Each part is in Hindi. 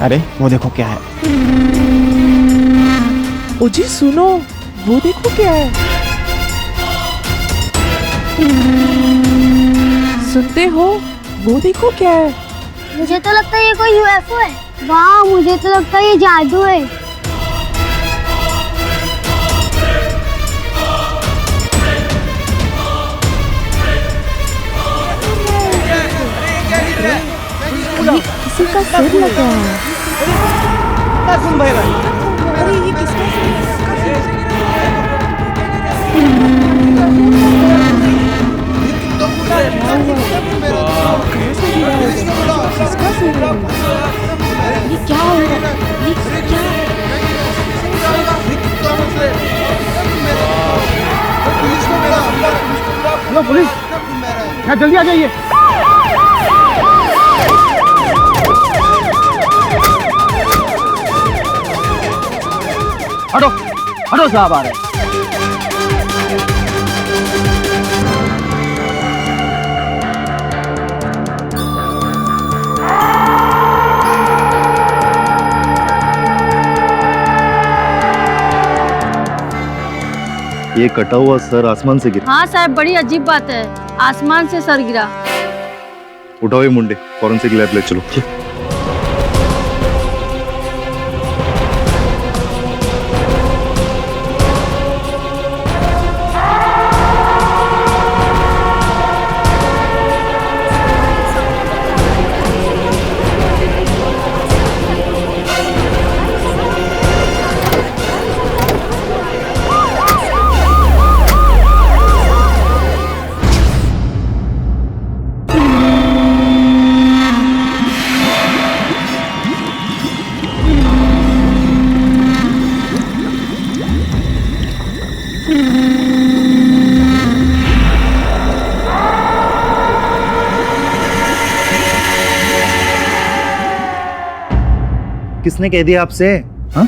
अरे वो देखो क्या है। ओ जी सुनो, वो देखो क्या है। सुनते हो, वो देखो क्या है। मुझे तो लगता है ये कोई यूएफओ है। वाह, मुझे तो लगता है ये जादू है। किसी का सिर लगा है। अरे ये किसका सिर है? ये क्या हो रहा है? ये क्या? हेलो पुलिस, क्या जल्दी आ जाइए। हटो हटो साहब आ रहे हैं। ये कटा हुआ सर आसमान से गिरा। हाँ साहब, बड़ी अजीब बात है, आसमान से सर गिरा। उठाओ ये मुंडे, फॉरेंसिक लैब ले चलो। किसने कह दिया आपसे? हाँ?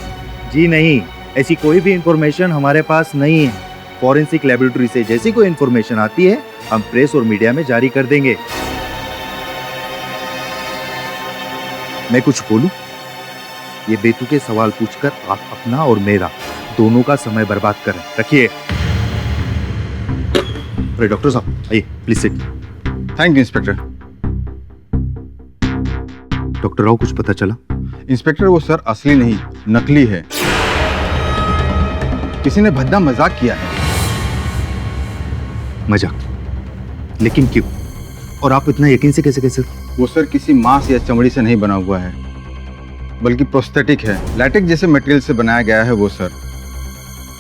जी नहीं, ऐसी कोई भी इंफॉर्मेशन हमारे पास नहीं है। फॉरेंसिक लेबोरेटरी से जैसी कोई इंफॉर्मेशन आती है हम प्रेस और मीडिया में जारी कर देंगे। मैं कुछ बोलूं? ये बेतुके सवाल पूछकर आप अपना और मेरा दोनों का समय बर्बाद करें। रखिए। अरे डॉक्टर साहब आइए please sit. Thank you inspector. Doctor Rao, कुछ पता चला? इंस्पेक्टर, वो सर असली नहीं, नकली है। किसी ने भद्दा मजाक किया है। मजाक? लेकिन क्यों? और आप इतना यकीन से कैसे कह सकते? वो सर किसी मांस या चमड़ी से नहीं बना हुआ है, बल्कि प्रोस्थेटिक है। लैटेक्स जैसे मटेरियल से बनाया गया है वो सर।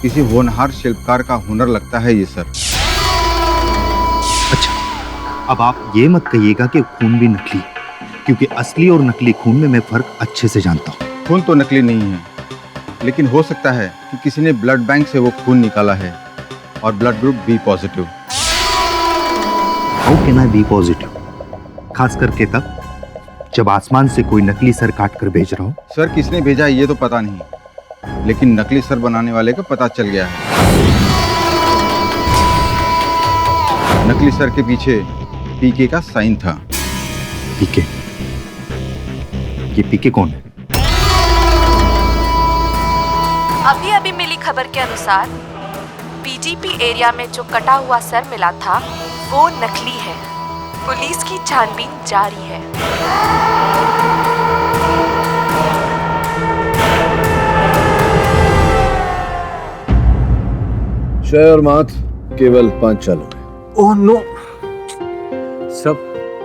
किसी होनहार शिल्पकार का हुनर लगता है ये सर। अच्छा, अब आप ये मत कहिएगा कि खून भी नकली है, क्योंकि असली और नकली खून में मैं फर्क अच्छे से जानता हूँ। खून तो नकली नहीं है, लेकिन हो सकता है कि किसी ने ब्लड बैंक से वो खून निकाला है और blood group B positive. How can I be positive? खास करके तब जब आसमान से कोई नकली सर काट कर भेज रहा हो। सर किसने भेजा ये तो पता नहीं, लेकिन नकली सर बनाने वाले का पता चल गया है। नकली सर के पीछे पीके का साइन था। पीके? ये पीके कौन है? अभी अभी मिली खबर के अनुसार पीजीपी एरिया में जो कटा हुआ सर मिला था वो नकली है। पुलिस की छानबीन जारी है। शय और मात केवल 5 चालू है। ओह नो सब,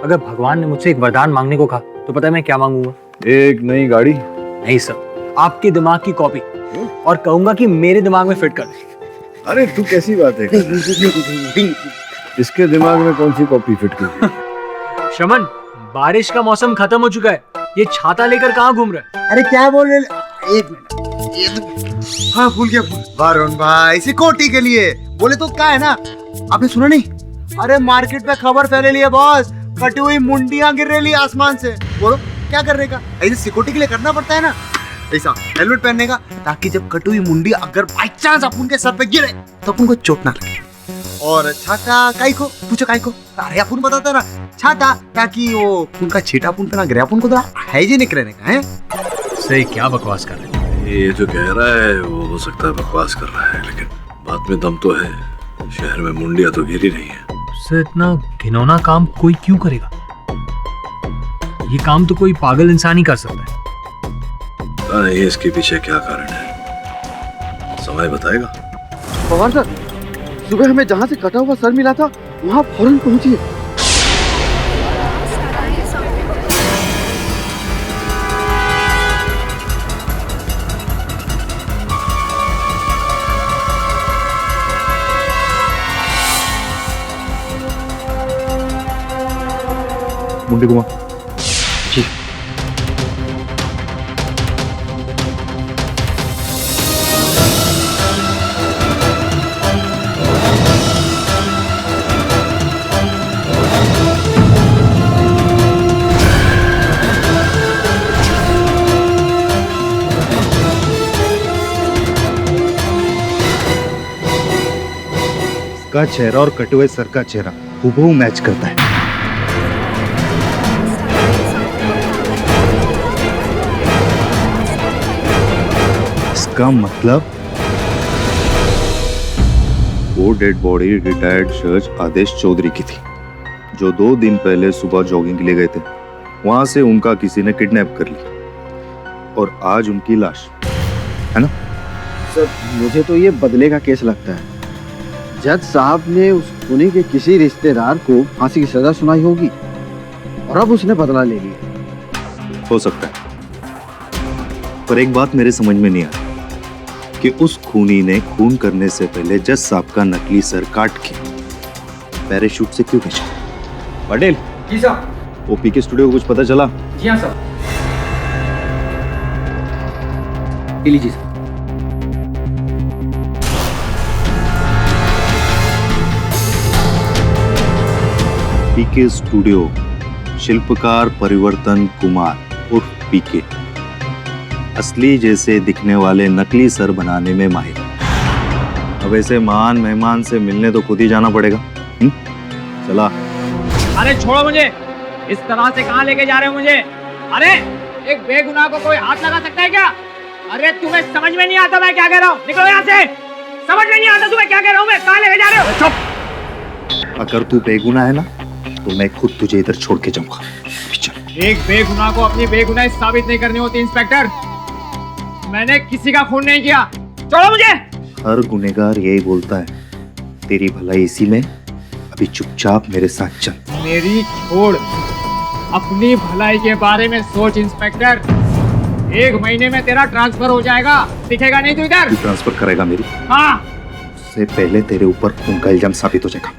अगर भगवान ने मुझसे एक वरदान मांगने को कहा तो पता है मैं क्या मांगूंगा? एक नई गाड़ी। नहीं सर, आपके दिमाग की कॉपी, और कहूंगा कि मेरे दिमाग में फिट कर दे। अरे तू कैसी बात है? इसके दिमाग में कौन सी कॉपी फिट की? शमन, बारिश का मौसम खत्म हो चुका है, ये छाता लेकर कहाँ घूम रहा है? अरे क्या बोल रहे? एक मिनट, ये तो हाँ भूल गया। वरुण भाई सिक्योरिटी के लिए बोले तो क्या है ना, आपने सुना नहीं? अरे मार्केट में खबर फैले ली है बॉस, कटी हुई मुंडियां गिर रही आसमान से। बोलो क्या करने का? ऐसे सिक्योरिटी के लिए करना पड़ता है ना, ऐसा हेलमेट पहनने का, ताकि जब कटी हुई मुंडी अगर बाई चांस अपन के सर पे गिरे तो अपन को चोट ना लगे। और छाता काई को पूछो, काई को? अरे अपन बताता ना, छाता ताकि वो खून का छींटा अपन पे ना गिरे, अपन को तो हाइजीनिक रहने का है। सही क्या बकवास कर रहे हैं? ये जो कह रहा है वो हो सकता है बकवास कर रहा है, लेकिन बात में दम तो है। शहर में मुंडिया तो गिरी नहीं है। उससे इतना घिनौना काम कोई क्यों करेगा? ये काम तो कोई पागल इंसान ही कर सकता है। पता नहीं इसके पीछे क्या कारण है, समय बताएगा। पवार सर, सुबह हमें जहाँ से कटा हुआ सर मिला था वहाँ फौरन पहुँचिए। मुंडी घुमा। जी। इसका चेहरा और कटे हुए सर का चेहरा हूबहू मैच करता है। इसका मतलब वो डेड बॉडी रिटायर्ड जज आदेश चौधरी की थी, जो 2 दिन पहले सुबह जॉगिंग के लिए गए थे। वहां से उनका किसी ने किडनैप कर ली और आज उनकी लाश, है ना? सर, मुझे तो ये बदले का केस लगता है। जज साहब ने उस खूनी के किसी रिश्तेदार को फांसी की सजा सुनाई होगी और अब उसने बदला ले लिया। हो सकता है, पर एक बात मेरे समझ में नहीं आ रही कि उस खूनी ने खून करने से पहले जज साहब का नकली सर काट के पैराशूट से क्यों भेजा? पटेल जी साहब। ओपी के स्टूडियो को कुछ पता चला? जी हाँ साहब। लीजिए साहब। पीके स्टूडियो, शिल्पकार परिवर्तन कुमार उर्फ पीके, असली जैसे दिखने वाले नकली सर बनाने में माहिर। अब ऐसे महान मेहमान से मिलने तो खुद ही जाना पड़ेगा। चला। अरे छोड़ो मुझे, इस तरह से कहाँ लेके जा रहे हो मुझे? अरे एक बेगुनाह को कोई हाथ लगा सकता है क्या? अरे तुम्हें समझ में नहीं आता मैं क्या कह रहा हूँ? निकलो यहाँ से। समझ में नहीं आता तुम्हें क्या कह रहा हूँ मैं? कहाँ लेके जा रहे हो? चुप। अगर तू बेगुनाह है ना तो मैं खुद तुझे इधर छोड़ के जाऊंगा। एक बेगुनाह को अपनी बेगुनाही साबित नहीं करनी होती इंस्पेक्टर। मैंने किसी का खून नहीं किया। छोड़ो मुझे। हर गुनहगार यही बोलता है, तेरी भलाई इसी में। अभी चुपचाप मेरे साथ चल। मेरी छोड़, अपनी भलाई के बारे में सोच इंस्पेक्टर। 1 महीने में तेरा ट्रांसफर हो जाएगा, दिखेगा नहीं तू इधर। तू ट्रांसफर करेगा मेरी? हाँ। उससे पहले तेरे ऊपर खून का इल्जाम साबित हो जाएगा।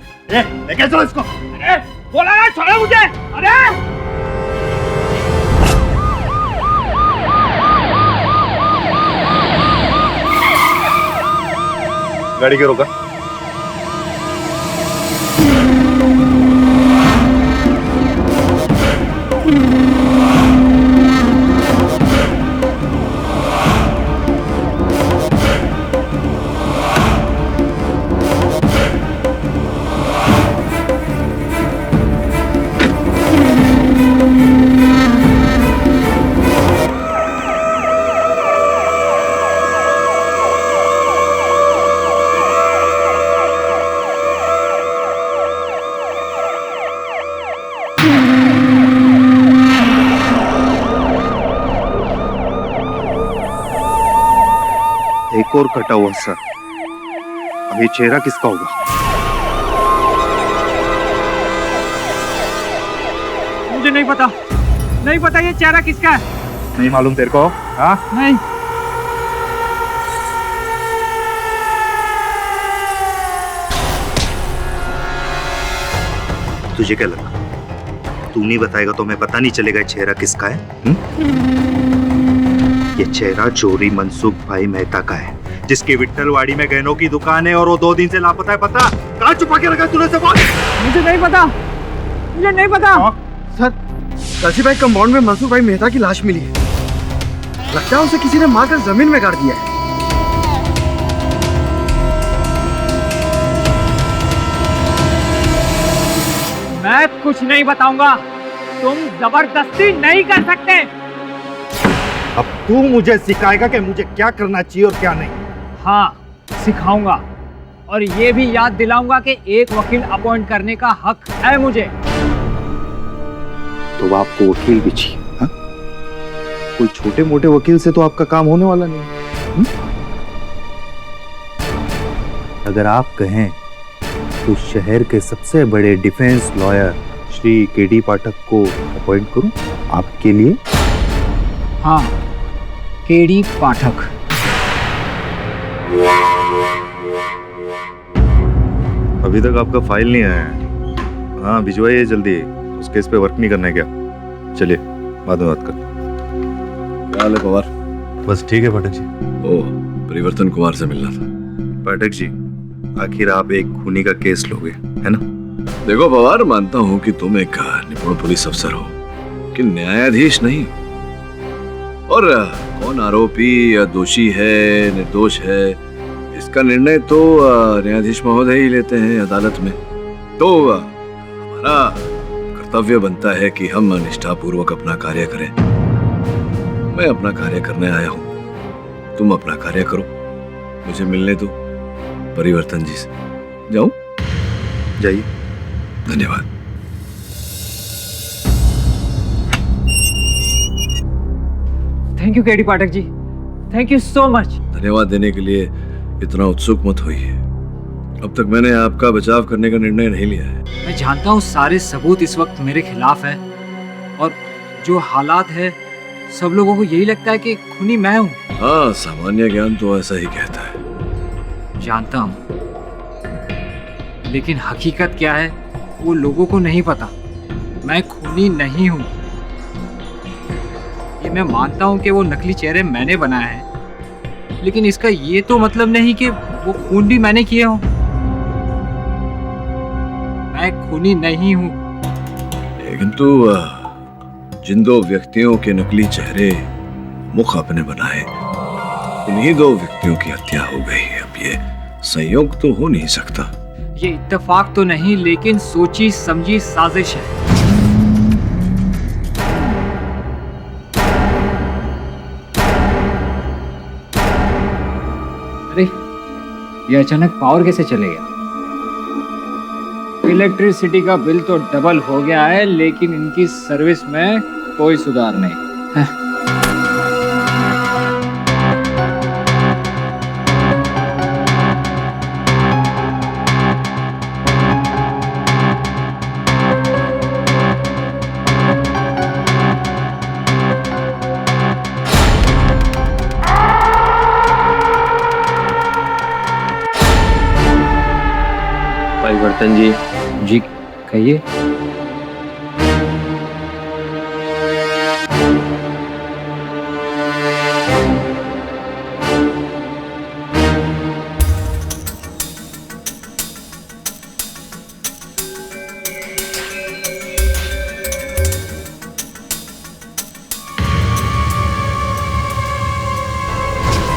लेके चलो इसको। अरे बोला ना, छोड़ो मुझे। अरे गाड़ी के रोका। एक और कटा हुआ सर। अभी चेहरा किसका होगा? मुझे नहीं पता, नहीं पता ये चेहरा किसका है। नहीं मालूम तेरे को? हाँ? नहीं। तुझे क्या लगा? तू नहीं बताएगा तो मैं पता नहीं चलेगा चेहरा किसका है? ये चेहरा चोरी मनसुख भाई मेहता का है, जिसकी विट्ठलवाड़ी में गहनों की दुकान है और वो 2 दिन से लापता है। पता कहाँ छुपा के रखा तूने सब? मुझे नहीं पता, मुझे नहीं पता। सर, काशी भाई कंपाउंड में मनसुख भाई मेहता की लाश मिली है। लगता है उसे किसी ने मारकर जमीन में गाड़ दिया है। मैं कुछ नहीं बताऊंगा, तुम जबरदस्ती नहीं कर सकते। अब तू मुझे सिखाएगा कि मुझे क्या करना चाहिए और क्या नहीं। हाँ, सिखाऊंगा और ये भी याद दिलाऊंगा कि एक वकील अपॉइंट करने का हक है मुझे। तो आपको वकील भी चाहिए? हाँ? कोई छोटे मोटे वकील से तो आपका काम होने वाला नहीं। अगर आप कहें तो शहर के सबसे बड़े डिफेंस लॉयर श्री केडी पाठक को अपॉइंट करूं आपके लिए? हाँ, केडी पाठक। अभी तक आपका फाइल नहीं आया है। हाँ, भिजवाइए जल्दी, उस केस पे वर्क नहीं करना है क्या? चलिए बाद में बात करते हैं। क्या हाल है पवार? बस ठीक है पाठक जी। ओह, परिवर्तन कुमार से मिलना था। पाठक जी, आखिर आप एक खूनी का केस लोगे, है ना? देखो पवार, मानता हूँ कि तुम एक निपुण पुलिस अफसर हो, कि न्यायाधीश नहीं। और कौन आरोपी या दोषी है, निर्दोष है, इसका निर्णय तो न्यायाधीश महोदय ही लेते हैं अदालत में। तो हमारा कर्तव्य बनता है कि हम निष्ठापूर्वक अपना कार्य करें। मैं अपना कार्य करने आया हूँ, तुम अपना कार्य करो। मुझे मिलने दो परिवर्तन जी से। जाऊं? जाइए। धन्यवाद। Thank you KD Pathak ji, thank you so much. धन्यवाद देने के लिए इतना उत्सुक मत होइए। अब तक मैंने आपका बचाव करने का निर्णय नहीं लिया है। मैं जानता हूँ सारे सबूत इस वक्त मेरे खिलाफ है और जो हालात है सब लोगों को यही लगता है कि खूनी मैं हूँ। हाँ, सामान्य ज्ञान तो ऐसा ही कहता है। जानता हूँ, लेकिन हकीकत क्या है वो लोगों को नहीं पता। मैं खूनी नहीं हूँ। ये मैं मानता हूँ कि वो नकली चेहरे मैंने बनाए हैं, लेकिन इसका ये तो मतलब नहीं कि वो खून भी मैंने किए हों। मैं खूनी नहीं हूँ। लेकिन तो जिन दो व्यक्तियों के नकली चेहरे मुख आपने बनाए, उन्हीं दो व्यक्तियों की हत्या हो गई। अब ये संयोग तो हो नहीं सकता। ये इत्तेफाक तो नहीं, लेकिन सोची समझी साजिश है। अरे, ये अचानक पावर कैसे चले गया? इलेक्ट्रिसिटी का बिल तो डबल हो गया है, लेकिन इनकी सर्विस में कोई सुधार नहीं। परिवर्तन जी। जी कहिए।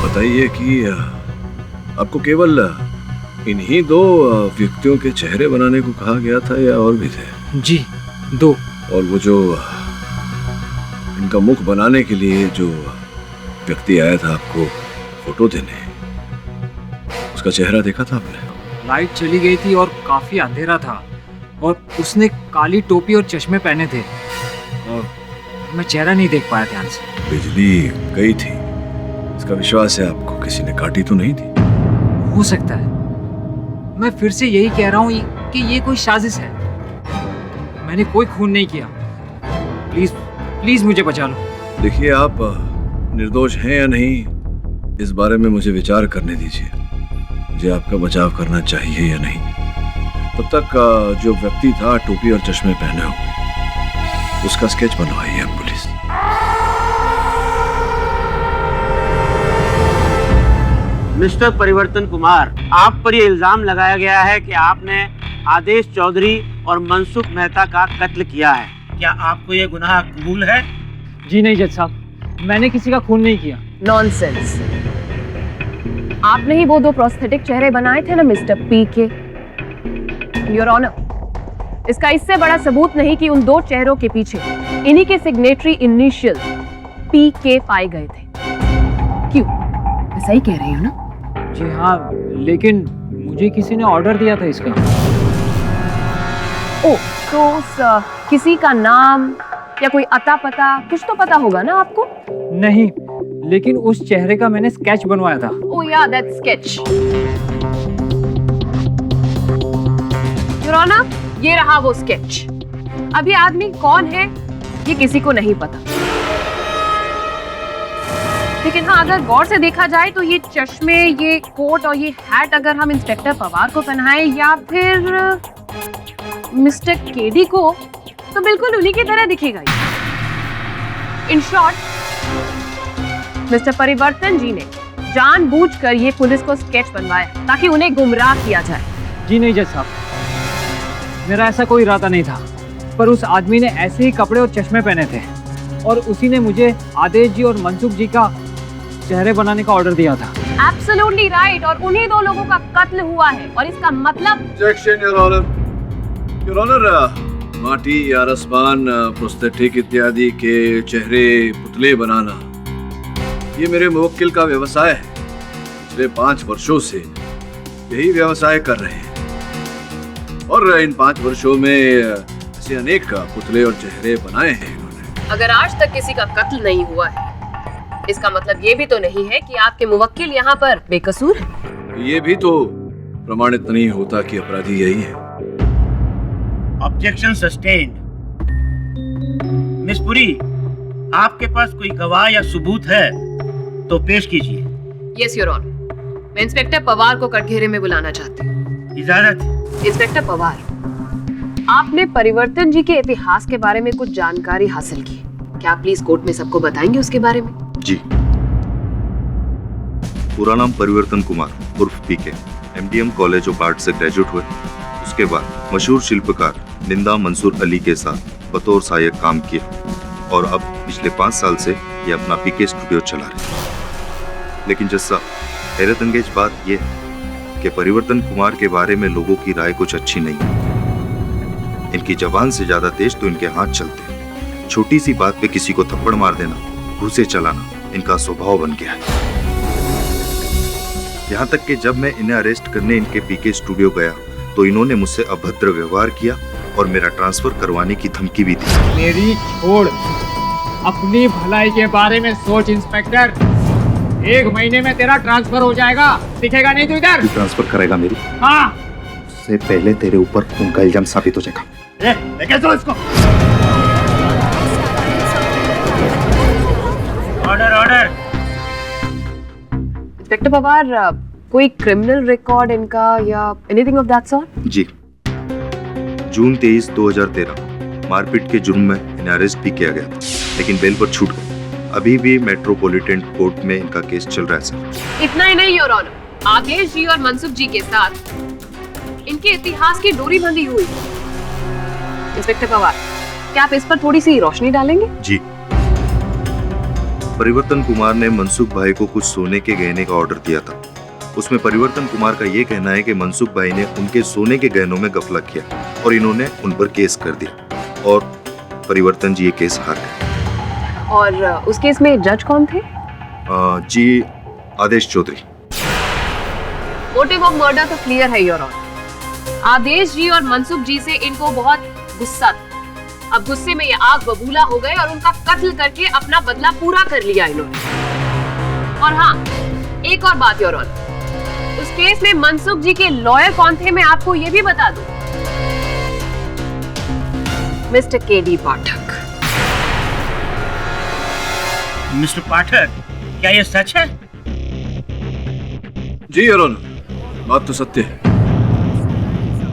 बताइए कि आपको केवल इन्हीं दो व्यक्तियों के चेहरे बनाने को कहा गया था या और भी थे? जी, दो। और वो जो इनका मुख बनाने के लिए जो व्यक्ति आया था आपको फोटो देने, उसका चेहरा देखा था आपने? लाइट चली गई थी और काफी अंधेरा था, और उसने काली टोपी और चश्मे पहने थे, और मैं चेहरा नहीं देख पाया ध्यान से। बिजली गई थी, इसका विश्वास है आपको किसी ने काटी तो नहीं थी? हो सकता है। मैं फिर से यही कह रहा हूँ कि ये कोई साजिश है। मैंने कोई खून नहीं किया। प्लीज प्लीज मुझे बचा लो। देखिए, आप निर्दोष हैं या नहीं, इस बारे में मुझे विचार करने दीजिए। मुझे आपका बचाव करना चाहिए या नहीं। तब तक जो व्यक्ति था टोपी और चश्मे पहने हुए, उसका स्केच बनवाइए आप पुलिस। मिस्टर परिवर्तन कुमार, आप पर यह इल्जाम लगाया गया है कि आपने आदेश चौधरी और मनसुख मेहता का कत्ल किया है। क्या आपको यह गुनाह कबूल है? जी नहीं जज साहब, मैंने किसी का खून नहीं किया। नॉनसेंस। आपने ही वो दो प्रोस्थेटिक चेहरे बनाए थे ना मिस्टर पीके। योर ऑनर, इसका इससे बड़ा सबूत नहीं कि उन दो चेहरों के पीछे इन्हीं के सिग्नेटरी इनिशियल पीके पाए गए थे। क्यों, मैं सही कह रही हूँ ना? जी हाँ, लेकिन मुझे किसी ने ऑर्डर दिया था इसका। ओ, तो किसी का नाम या कोई अता पता कुछ तो पता होगा ना आपको? नहीं, लेकिन उस चेहरे का मैंने स्केच बनवाया था। ओह या, दैट स्केच। योर ऑनर, ये रहा वो स्केच। अब ये आदमी कौन है ये किसी को नहीं पता, लेकिन हाँ, अगर गौर से देखा जाए तो ये चश्मे, ये कोट और ये हैट अगर हम इंस्पेक्टर पवार को पहनाएं या फिर मिस्टर केडी को, तो बिल्कुल उन्हीं की तरह दिखेगा ये। इन शॉर्ट, मिस्टर परिवर्तन जी ने जानबूझकर ये पुलिस को स्केच बनवाया ताकि उन्हें गुमराह किया जाए। जी नहीं जज साहब, मेरा ऐसा कोई इरादा नहीं था, पर उस आदमी ने ऐसे ही कपड़े और चश्मे पहने थे और उसी ने मुझे आदेश जी और मनसुख जी का चेहरे बनाने का ऑर्डर दिया था। एब्सोल्युटली राइट, और उन्हीं दो लोगों का कत्ल हुआ है, और इसका मतलब objection your honour. Your honour, माटी या रसमान, प्रोस्थेटिक इत्यादि के चेहरे पुतले बनाना ये मेरे मुवक्किल का व्यवसाय है। पिछले 5 वर्षों से यही व्यवसाय कर रहे हैं और इन 5 वर्षों में ऐसे अनेक पुतले और चेहरे बनाए हैं इन्होंने। अगर आज तक किसी का कत्ल नहीं हुआ है, इसका मतलब ये भी तो नहीं है कि आपके मुवक्किल यहाँ पर बेकसूर है। ये भी तो प्रमाणित नहीं होता कि अपराधी यही है। Objection sustained. मिस पुरी, आपके पास कोई गवाह या सबूत है तो पेश कीजिए। यस योर ऑनर, मैं इंस्पेक्टर पवार को कटघरे में बुलाना चाहती हूँ। इजाजत। इंस्पेक्टर पवार, आपने परिवर्तन जी के इतिहास के बारे में कुछ जानकारी हासिल की, क्या आप प्लीज कोर्ट में सबको बताएंगे उसके बारे में? जी। पूरा नाम परिवर्तन कुमार उर्फ पीके, एमडीएम कॉलेज ऑफ आर्ट से ग्रेजुएट हुए। उसके बाद मशहूर शिल्पकार निंदा मंसूर अली के साथ बतौर सहायक काम किया और अब पिछले 5 साल से ये अपना पीके स्टूडियो चला रहे हैं। लेकिन जैसा हैरत अंगेज बात यह है कि परिवर्तन कुमार के बारे में लोगों की राय कुछ अच्छी नहीं है। इनकी जबान से ज्यादा तेज तो इनके हाथ चलते हैं। छोटी सी बात पे किसी को थप्पड़ मार देना, घूंसे चलाना इनका स्वभाव बन गया है। यहाँ तक कि जब मैं इन्हें अरेस्ट करने इनके पीके स्टूडियो गया तो इन्होंने मुझसे अभद्र व्यवहार किया और मेरा ट्रांसफर करवाने की धमकी भी दी। मेरी छोड़, अपनी भलाई के बारे में सोच इंस्पेक्टर। 1 महीने में तेरा ट्रांसफर हो जाएगा, दिखेगा नहीं तू इधर। ट्रांसफर करेगा मेरी? हाँ। उससे पहले तेरे ऊपर उनका इल्जाम साबित हो जाएगा। लेके चलो इसको। Order order. इंस्पेक्टर पवार, कोई क्रिमिनल रिकॉर्ड इनका या एनीथिंग ऑफ दैट सॉर्ट? जी। जून 23, 2013 मारपीट के जुर्म में इन्हें अरेस्ट भी किया गया था, लेकिन बेल पर छूट गए। अभी भी मेट्रोपॉलिटन कोर्ट में इनका केस चल रहा है सर। इतना ही नहीं योर ऑनर, आदेश जी और मनसुख जी के साथ इनके इतिहास की डोरी बंधी हुई। इंस्पेक्टर पवार, क्या आप इस पर थोड़ी सी रोशनी डालेंगे? जी। परिवर्तन कुमार ने मनसुख भाई को कुछ सोने के गहने का ऑर्डर दिया था। उसमें परिवर्तन कुमार का ये कहना है कि मनसुख भाई ने उनके सोने के गहनों में गफलत किया और इन्होंने उन पर केस कर दिया और परिवर्तन जी ये केस हार गए। और उस केस में जज कौन थे? जी, आदेश चौधरी। मोटिव ऑफ मर्डर तो क्लियर है योर ऑनर। आदेश जी और मनसुख जी से इनको बहुत गुस्सा था। अब गुस्से में ये आग बबूला हो गए और उनका कत्ल करके अपना बदला पूरा कर लिया इन्होंने। और हाँ, एक और बात योर ऑनर, उस केस में मनसुख जी के लॉयर कौन थे मैं आपको ये भी बता दूं, मिस्टर केडी पाठक। मिस्टर पाठक, क्या ये सच है? जी योर ऑनर, बात तो सत्य है।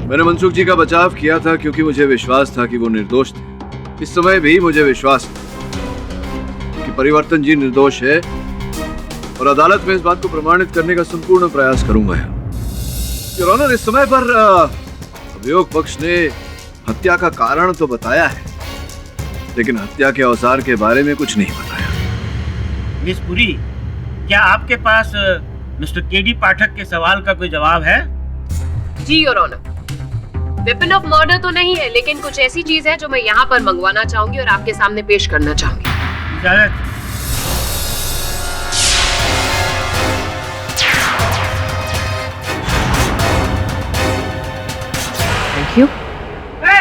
मैंने मनसुख जी का बचाव किया था क्योंकि मुझे विश्वास था कि वो निर्दोष थे। इस समय भी मुझे विश्वास है कि परिवर्तन जी निर्दोष है और अदालत में इस बात को प्रमाणित करने का संपूर्ण प्रयास करूंगा। योर ऑनर, इस समय पर अभियोग पक्ष ने हत्या का कारण तो बताया है, लेकिन हत्या के औजार के बारे में कुछ नहीं बताया। मिस पुरी, क्या आपके पास मिस्टर केडी पाठक के सवाल का कोई जवाब है? जी your honour, weapon of murder तो नहीं है, लेकिन कुछ ऐसी चीज है जो मैं यहाँ पर मंगवाना चाहूंगी और आपके सामने पेश करना चाहूंगी। इजाजत।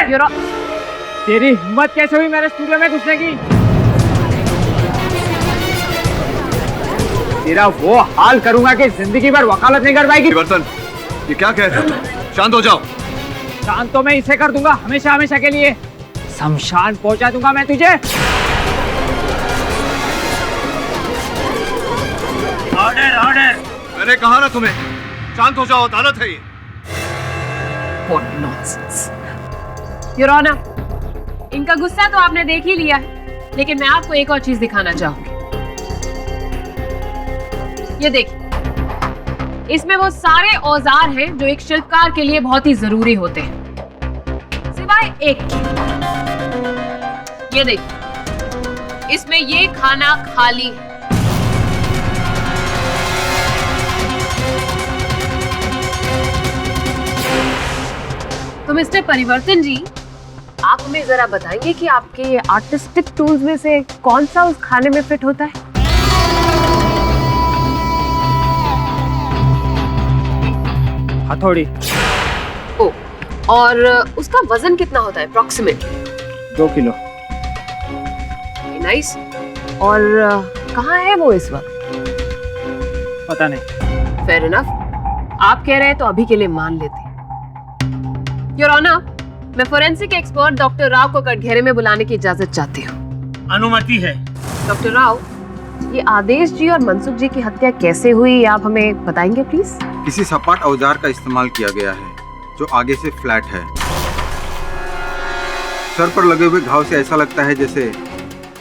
Your तेरी हिम्मत कैसे हुई मेरे स्टूडियो में घुसने की? तेरा वो हाल करूंगा कि जिंदगी भर वकालत नहीं कर पाएगी। परिवर्तन, ये क्या कह रहे हो? शांत हो जाओ। शांत तो मैं इसे कर दूंगा हमेशा हमेशा के लिए। शमशान पहुंचा दूंगा मैं तुझे। Order order. मैंने कहा ना तुम्हें, शांत हो जाओ, अदालत है ये। What nonsense. Your Honor, इनका गुस्सा तो आपने देख ही लिया है, लेकिन मैं आपको एक और चीज दिखाना चाहूंगी। ये देखिए, इसमें वो सारे औजार हैं जो एक शिल्पकार के लिए बहुत ही जरूरी होते हैं, सिवाय एक के। ये देखिए, इसमें ये खाना खाली है। तो मिस्टर परिवर्तन जी, आप हमें जरा बताएंगे कि आपके आर्टिस्टिक टूल्स में से कौन सा उस खाने में फिट होता है? हथौड़ी। ओ, और उसका वजन कितना होता है अप्रॉक्सीमेट? 2 किलो। नाइस। और कहाँ है वो इस वक्त? पता नहीं। फेयर इनफ, आप कह रहे हैं तो अभी के लिए मान लेते हैं। योर ऑनर, मैं फोरेंसिक एक्सपर्ट डॉक्टर राव को कटघरे में बुलाने की इजाजत चाहती हूँ। अनुमति है। डॉक्टर राव, ये आदेश जी और मनसुख जी की हत्या कैसे हुई, आप हमें बताएंगे प्लीज? किसी सपाट औजार का इस्तेमाल किया गया है जो आगे से फ्लैट है। सर पर लगे हुए घाव से ऐसा लगता है जैसे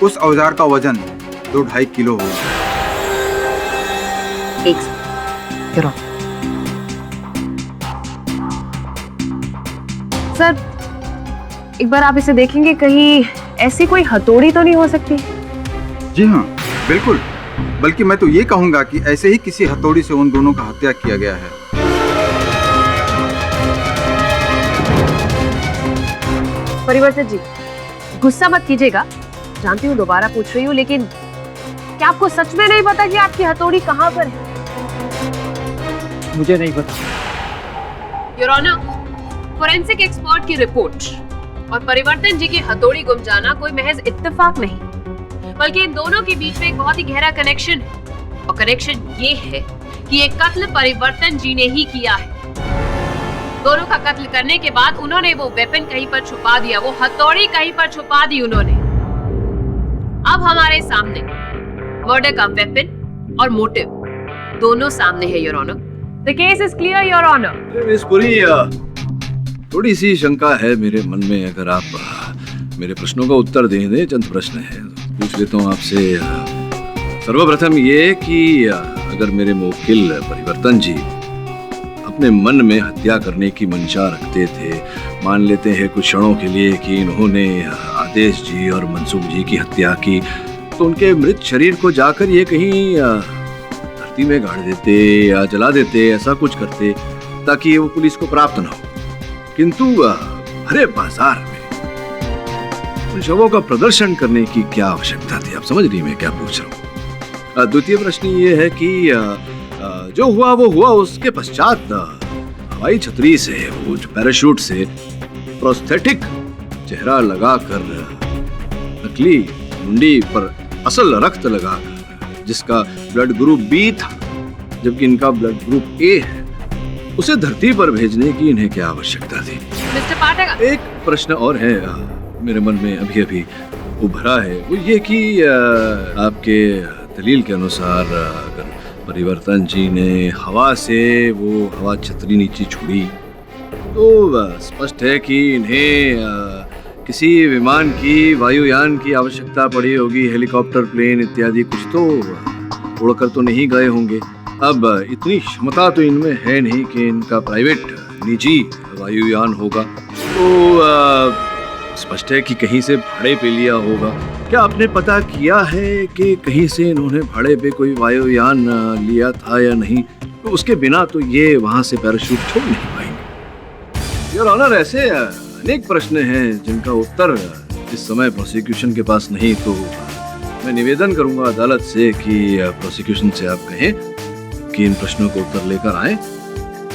उस औजार का वजन 2-2.5 किलो हो। एक सेकंड। Your honour. सर, एक बार आप इसे देखेंगे, कहीं ऐसी कोई हथौड़ी तो नहीं हो सकती? जी हाँ, बिल्कुल। बल्कि मैं तो ये कहूंगा कि ऐसे ही किसी हथौड़ी से उन दोनों का हत्या किया गया है। परिवर्तन जी, गुस्सा मत कीजिएगा, जानती हूँ दोबारा पूछ रही हूँ, लेकिन क्या आपको सच में नहीं पता कि आपकी हथौड़ी कहाँ पर है? मुझे नहीं पता। योर ऑनर, फोरेंसिक एक्सपर्ट की रिपोर्ट और परिवर्तन जी की हथौड़ी गुम जाना कोई महज इत्तेफाक नहीं, बल्कि इन दोनों के बीच में एक बहुत ही गहरा कनेक्शन है। और कनेक्शन ये है कि ये कत्ल परिवर्तन जी ने ही किया है। दोनों का कत्ल करने के बाद उन्होंने वो वेपन कहीं पर छुपा दिया, वो हथौड़ी कहीं पर छुपा दी उन्होंने। अब हमारे सामने मर्डर का वेपन और मोटिव दोनों सामने है, your honour. The case is clear, your honour. इस पूरी थोड़ी सी शंका है मेरे मन में, अगर आप मेरे प्रश्नों का उत्तर दें। चंद प्रश्न है, पूछ लेता हूँ आपसे। सर्वप्रथम ये कि अगर मेरे मुवक्किल परिवर्तन जी अपने मन में हत्या करने की मंशा रखते थे, मान लेते हैं कुछ क्षणों के लिए कि इन्होंने आदेश जी और मनसुख जी की हत्या की, तो उनके मृत शरीर को जाकर ये कहीं धरती में गाड़ देते या जला देते, ऐसा कुछ करते ताकि वो पुलिस को प्राप्त न हो। किंतु भरे बाजार में उन शवों का प्रदर्शन करने की क्या आवश्यकता थी? आप समझ रही मैं क्या पूछ रहा हूँ। द्वितीय प्रश्न ये है कि जो हुआ वो हुआ, उसके पश्चात हवाई छतरी से, वो जो पैराशूट से प्रोस्थेटिक चेहरा लगाकर, नकली मुंडी पर असल रक्त लगाकर, जिसका ब्लड ग्रुप बी था जबकि इनका ब्लड ग्रुप ए है, उसे धरती पर भेजने की इन्हें क्या आवश्यकता थी? मिस्टर पाठक, एक प्रश्न और है मेरे मन में अभी अभी उभरा है, वो ये कि आपके दलील के अनुसार अगर परिवर्तन जी ने हवा से वो हवा छतरी नीचे छोड़ी, तो स्पष्ट है कि इन्हें किसी विमान की, वायुयान की आवश्यकता पड़ी होगी, हेलीकॉप्टर, प्लेन इत्यादि, कुछ तो उड़कर तो नहीं गए होंगे। अब इतनी क्षमता तो इनमें है नहीं कि इनका प्राइवेट निजी वायुयान होगा, तो स्पष्ट है कि कहीं से भाड़े पे लिया होगा। क्या आपने पता किया है कि कहीं से इन्होंने भाड़े पे कोई वायुयान लिया था या नहीं? तो उसके बिना तो ये वहां से पैराशूट छोड़ नहीं पाएंगे। योर ऑनर, ऐसे अनेक प्रश्न हैं जिनका उत्तर इस समय प्रोसिक्यूशन के पास नहीं, तो मैं निवेदन करूंगा अदालत से कि प्रोसिक्यूशन से आप कहें कि इन प्रश्नों को उत्तर लेकर आए,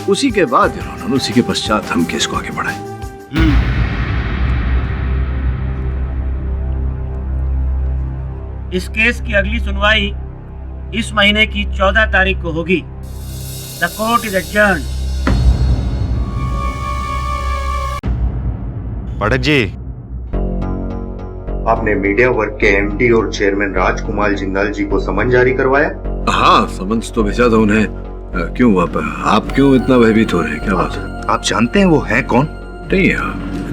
उसी के बाद योर ऑनर, उसी के पश्चात हम केस को आगे बढ़ाएं। इस केस की अगली सुनवाई इस महीने की 14 तारीख को होगी। The court is adjourned. Pathak ji, आपने मीडिया वर्क के एमडी और चेयरमैन राजकुमार जिंदाल जी को समन जारी करवाया? हाँ, समन्स तो भेजा था उन्हें। क्यों आप क्यों इतना भयभीत हो रहे हैं? क्या बात है? आप जानते हैं वो है कौन? नहीं,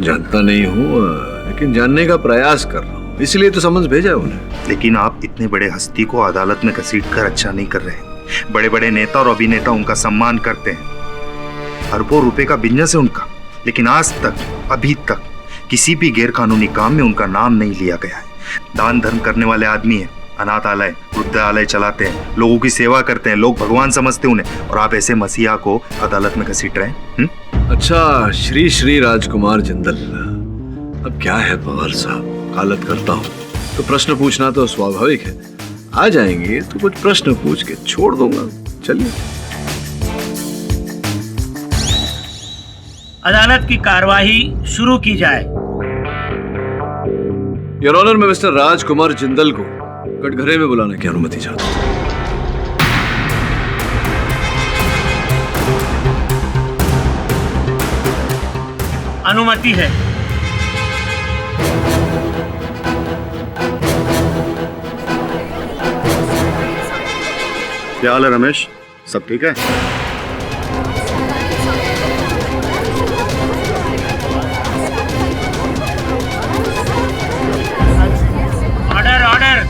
जानता नहीं हूँ, लेकिन जानने का प्रयास कर रहा हूँ, इसलिए तो समन्स भेजा है उन्हें। लेकिन आप इतने बड़े हस्ती को अदालत में घसीटकर अच्छा नहीं कर रहे। बड़े बड़े नेता और अभिनेता उनका सम्मान करते हैं, अरबों रुपए का बिजनेस है उनका, लेकिन आज तक, अभी तक किसी भी गैर कानूनी काम में उनका नाम नहीं लिया गया है। दान धर्म करने वाले आदमी है, अनाथालय, वृद्धालय चलाते हैं, लोगों की सेवा करते हैं, लोग भगवान समझते हैं उन्हें, और आप ऐसे मसीहा को अदालत में घसीट रहे हैं। अच्छा, श्री श्री राजकुमार जिंदल, अब क्या है पवार साहब, वकालत करता हूँ तो प्रश्न पूछना तो स्वाभाविक है। आ जाएंगे तो कुछ प्रश्न पूछ के छोड़ दूंगा। चलिए। अदालत की कार्यवाही शुरू की जाए। योर ऑनर, मैं मिस्टर राजकुमार जिंदल को कटघरे में बुलाने की अनुमति चाहता हूँ। अनुमति है। क्या हाल है रमेश? सब ठीक है? Order order.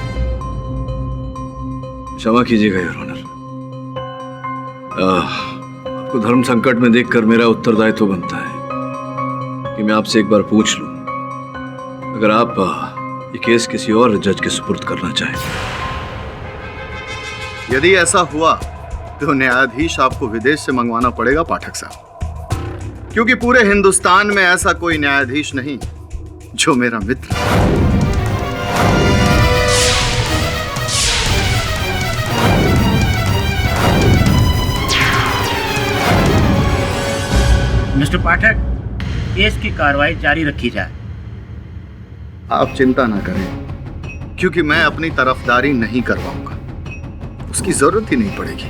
क्षमा कीजिएगा योर ऑनर, आपको धर्म संकट में देखकर मेरा उत्तरदायित्व बनता है कि मैं आपसे एक बार पूछ लूं, अगर आप ये केस किसी और जज के सुपुर्द करना चाहें। यदि ऐसा हुआ तो न्यायाधीश आपको विदेश से मंगवाना पड़ेगा पाठक साहब, क्योंकि पूरे हिंदुस्तान में ऐसा कोई न्यायाधीश नहीं जो मेरा मित्र है। मिस्टर पाठक, केस की कार्रवाई जारी रखी जाए। आप चिंता ना करें, क्योंकि मैं अपनी तरफदारी नहीं करवाऊंगा, उसकी जरूरत ही नहीं पड़ेगी,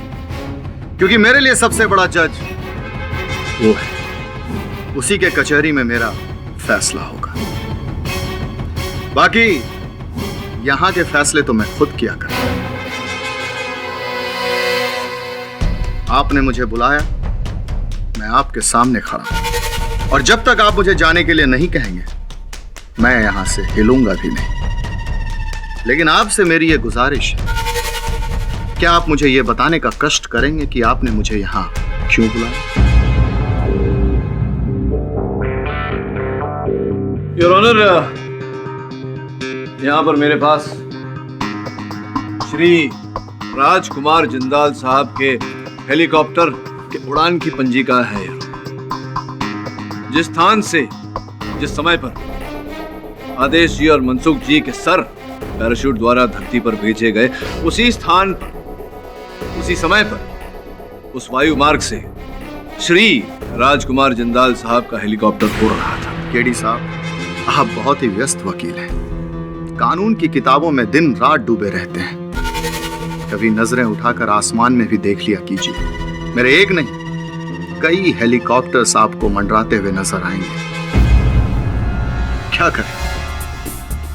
क्योंकि मेरे लिए सबसे बड़ा जज वो है, उसी के कचहरी में मेरा फैसला होगा। बाकी यहां के फैसले तो मैं खुद किया करता हूं। आपने मुझे बुलाया, मैं आपके सामने खड़ा हूं, और जब तक आप मुझे जाने के लिए नहीं कहेंगे मैं यहां से हिलूंगा भी नहीं। लेकिन आपसे मेरी ये गुजारिश है, क्या आप मुझे ये बताने का कष्ट करेंगे कि आपने मुझे यहां क्यों बुलाया? योर ऑनर, यहां पर मेरे पास श्री राजकुमार जिंदाल साहब के हेलीकॉप्टर के उड़ान की पंजिका है। जिस स्थान से, जिस समय पर आदेश जी और मनसुख जी के सर पैराशूट द्वारा धरती पर भेजे गए, उसी स्थान पर, उसी समय पर, उस वायु मार्ग से श्री राजकुमार जिंदाल साहब का हेलीकॉप्टर उड़ रहा था। केडी साहब, आप बहुत ही व्यस्त वकील हैं, कानून की किताबों में दिन रात डूबे रहते हैं। कभी नजरें उठाकर आसमान में भी देख लिया कीजिए, मेरे एक नहीं कई हेलीकॉप्टर्स आपको मंडराते हुए नजर आएंगे। क्या करें,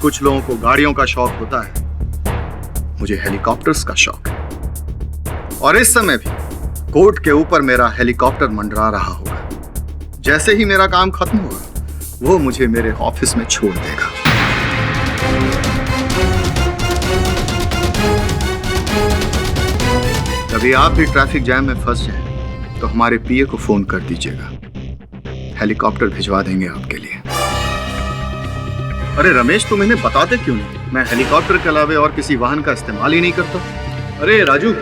कुछ लोगों को गाड़ियों का शौक होता है, मुझे हेलीकॉप्टर्स का शौक है। और इस समय भी कोर्ट के ऊपर मेरा हेलीकॉप्टर मंडरा रहा होगा। जैसे ही मेरा काम खत्म होगा, वो मुझे मेरे ऑफिस में छोड़ देगा। कभी आप भी ट्रैफिक जैम में फंस जाए तो हमारे पीए को फोन कर दीजिएगा, हेलीकॉप्टर भिजवा देंगे आपके लिए। अरे रमेश, तुम इन्हें बताते क्यों नहीं? मैं हेलीकॉप्टर के अलावा और किसी वाहन का इस्तेमाल ही नहीं करता। अरे राजू,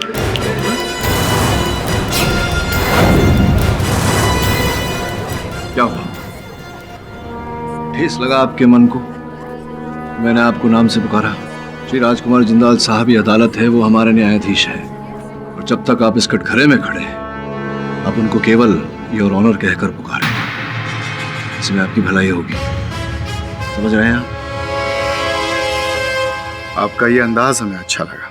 क्या हुआ? ठेस लगा आपके मन को? मैंने आपको नाम से पुकारा। श्री राजकुमार जिंदाल साहब ही अदालत है, वो हमारे न्यायाधीश है, और जब तक आप इस कटघरे में खड़े हैं, आप उनको केवल योर ऑनर कहकर पुकारें, इसमें आपकी भलाई होगी। समझ रहे हैं आप? आपका ये अंदाज हमें अच्छा लगा।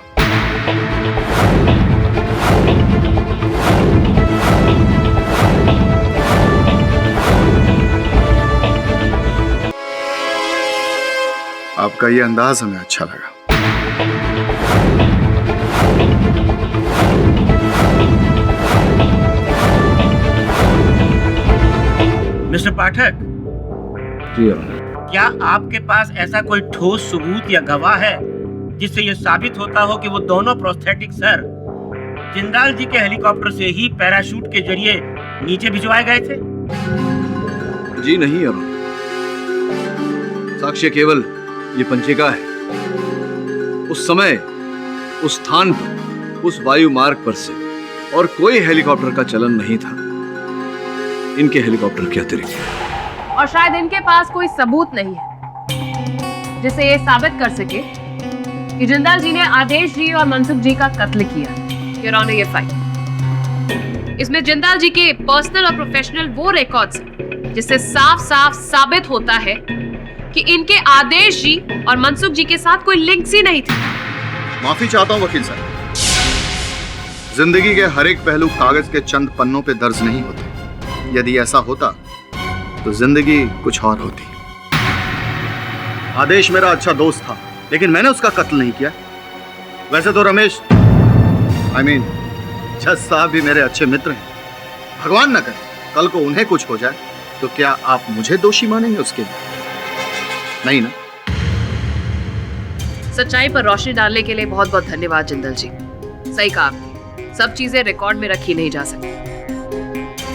आपका ये अंदाज हमें अच्छा लगा। मिस्टर पाठक, जी क्या आपके पास ऐसा कोई ठोस सबूत या गवाह है जिससे यह साबित होता हो कि वो दोनों प्रोस्थेटिक सर जिंदाल जी के हेलीकॉप्टर से ही पैराशूट के जरिए नीचे भिजवाए गए थे? जी नहीं अरुण, साक्ष्य केवल ये पंचिका है। उस समय, उस स्थान पर, उस वायु मार्ग पर से और कोई हेलीकॉप्टर का चलन नहीं था इनके हेलीकॉप्टर के अतिरिक्त। और शायद इनके पास कोई सबूत नहीं है जिसे ये साबित कर सके कि जिंदाल जी ने आदेश जी और मनसुख जी का कत्ल किया। योर ऑनर, ये फाइल, इसमें जिंदाल जी के पर्सनल और प्रोफेशनल वो रिकॉर्ड्स हैं जिससे साफ साफ साबित होता है कि इनके आदेश जी और मनसुख जी के साथ कोई लिंक्स ही नहीं थे। माफी चाहता हूं वकील साहब, जिंदगी के हर एक पहलू कागज के चंद पन्नों पे दर्ज नहीं होते। यदि ऐसा होता तो जिंदगी कुछ और होती। आदेश मेरा अच्छा दोस्त था, लेकिन मैंने उसका कत्ल नहीं किया। वैसे तो रमेश जज साहब भी मेरे अच्छे मित्र हैं। भगवान न करे कल को उन्हें कुछ हो जाए तो क्या आप मुझे दोषी मानेंगे उसके लिए? नहीं ना? सच्चाई पर रोशनी डालने के लिए बहुत बहुत धन्यवाद जिंदल जी। सही कहा आपने, सब चीजें रिकॉर्ड में रखी नहीं जा सकती।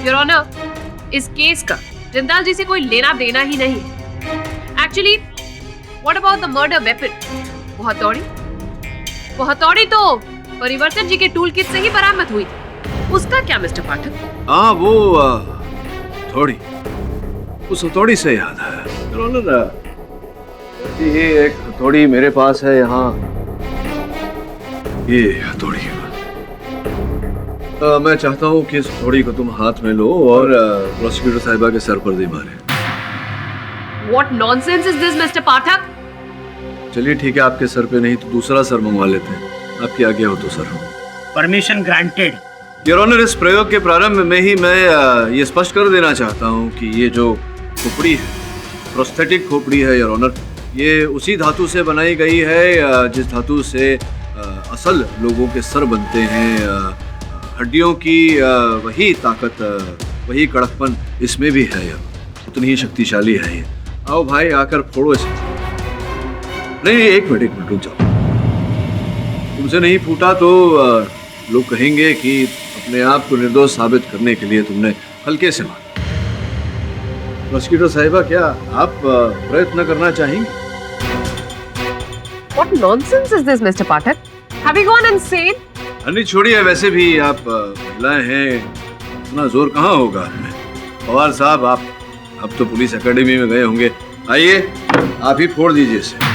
योर ऑनर, इस केस का जिंदाल जी से कोई लेना देना ही नहीं। Actually what about the murder weapon? वो हथौड़ी तो परिवर्तन जी के टूल किट से ही बरामद हुई थी। उसका क्या मिस्टर पाठक? हाँ, वो थोड़ी, उस हथौड़ी से याद है, ये एक हथौड़ी मेरे पास है यहाँ, ये हथौड़ी। मैं चाहता हूँ कि इस हथौड़ी को तुम हाथ में लो और प्रोसिक्यूटर साहिबा के सर पर दे मारे। What nonsense is this, Mr. पाठक? चलिए ठीक है, आपके सर पे नहीं तो दूसरा सर मंगवा लेते हैं। आपकी आज्ञा हो तो sir. Permission granted. Your honour, इस प्रयोग के प्रारंभ में ही मैं ये स्पष्ट कर देना चाहता हूँ कि ये जो खोपड़ी है, प्रोस्थेटिक खोपड़ी है योर ऑनर, ये उसी धातु से बनाई गई है जिस धातु से असल लोगों के सर बनते हैं। हड्डियों की वही ताकत, वही कड़कपन इसमें भी है, उतनी ही शक्तिशाली है ये। आओ भाई, आकर फोड़ो इसे। नहीं, एक मिनट रुक जाओ। तुमसे नहीं फूटा तो लोग कहेंगे कि अपने आप को निर्दोष साबित करने के लिए तुमने हल्के से मारा। प्रोसिक्यूटर साहिबा, क्या आप प्रयत्न करना चाहेंगे? What nonsense is this, Mr. Pathak? Have you gone insane? नहीं, छोड़िए, वैसे भी आप महिलाएं हैं, इतना जोर कहाँ होगा हमें। पवार साहब, आप तो पुलिस एकेडमी में गए होंगे, आइए आप ही फोड़ दीजिए इसे।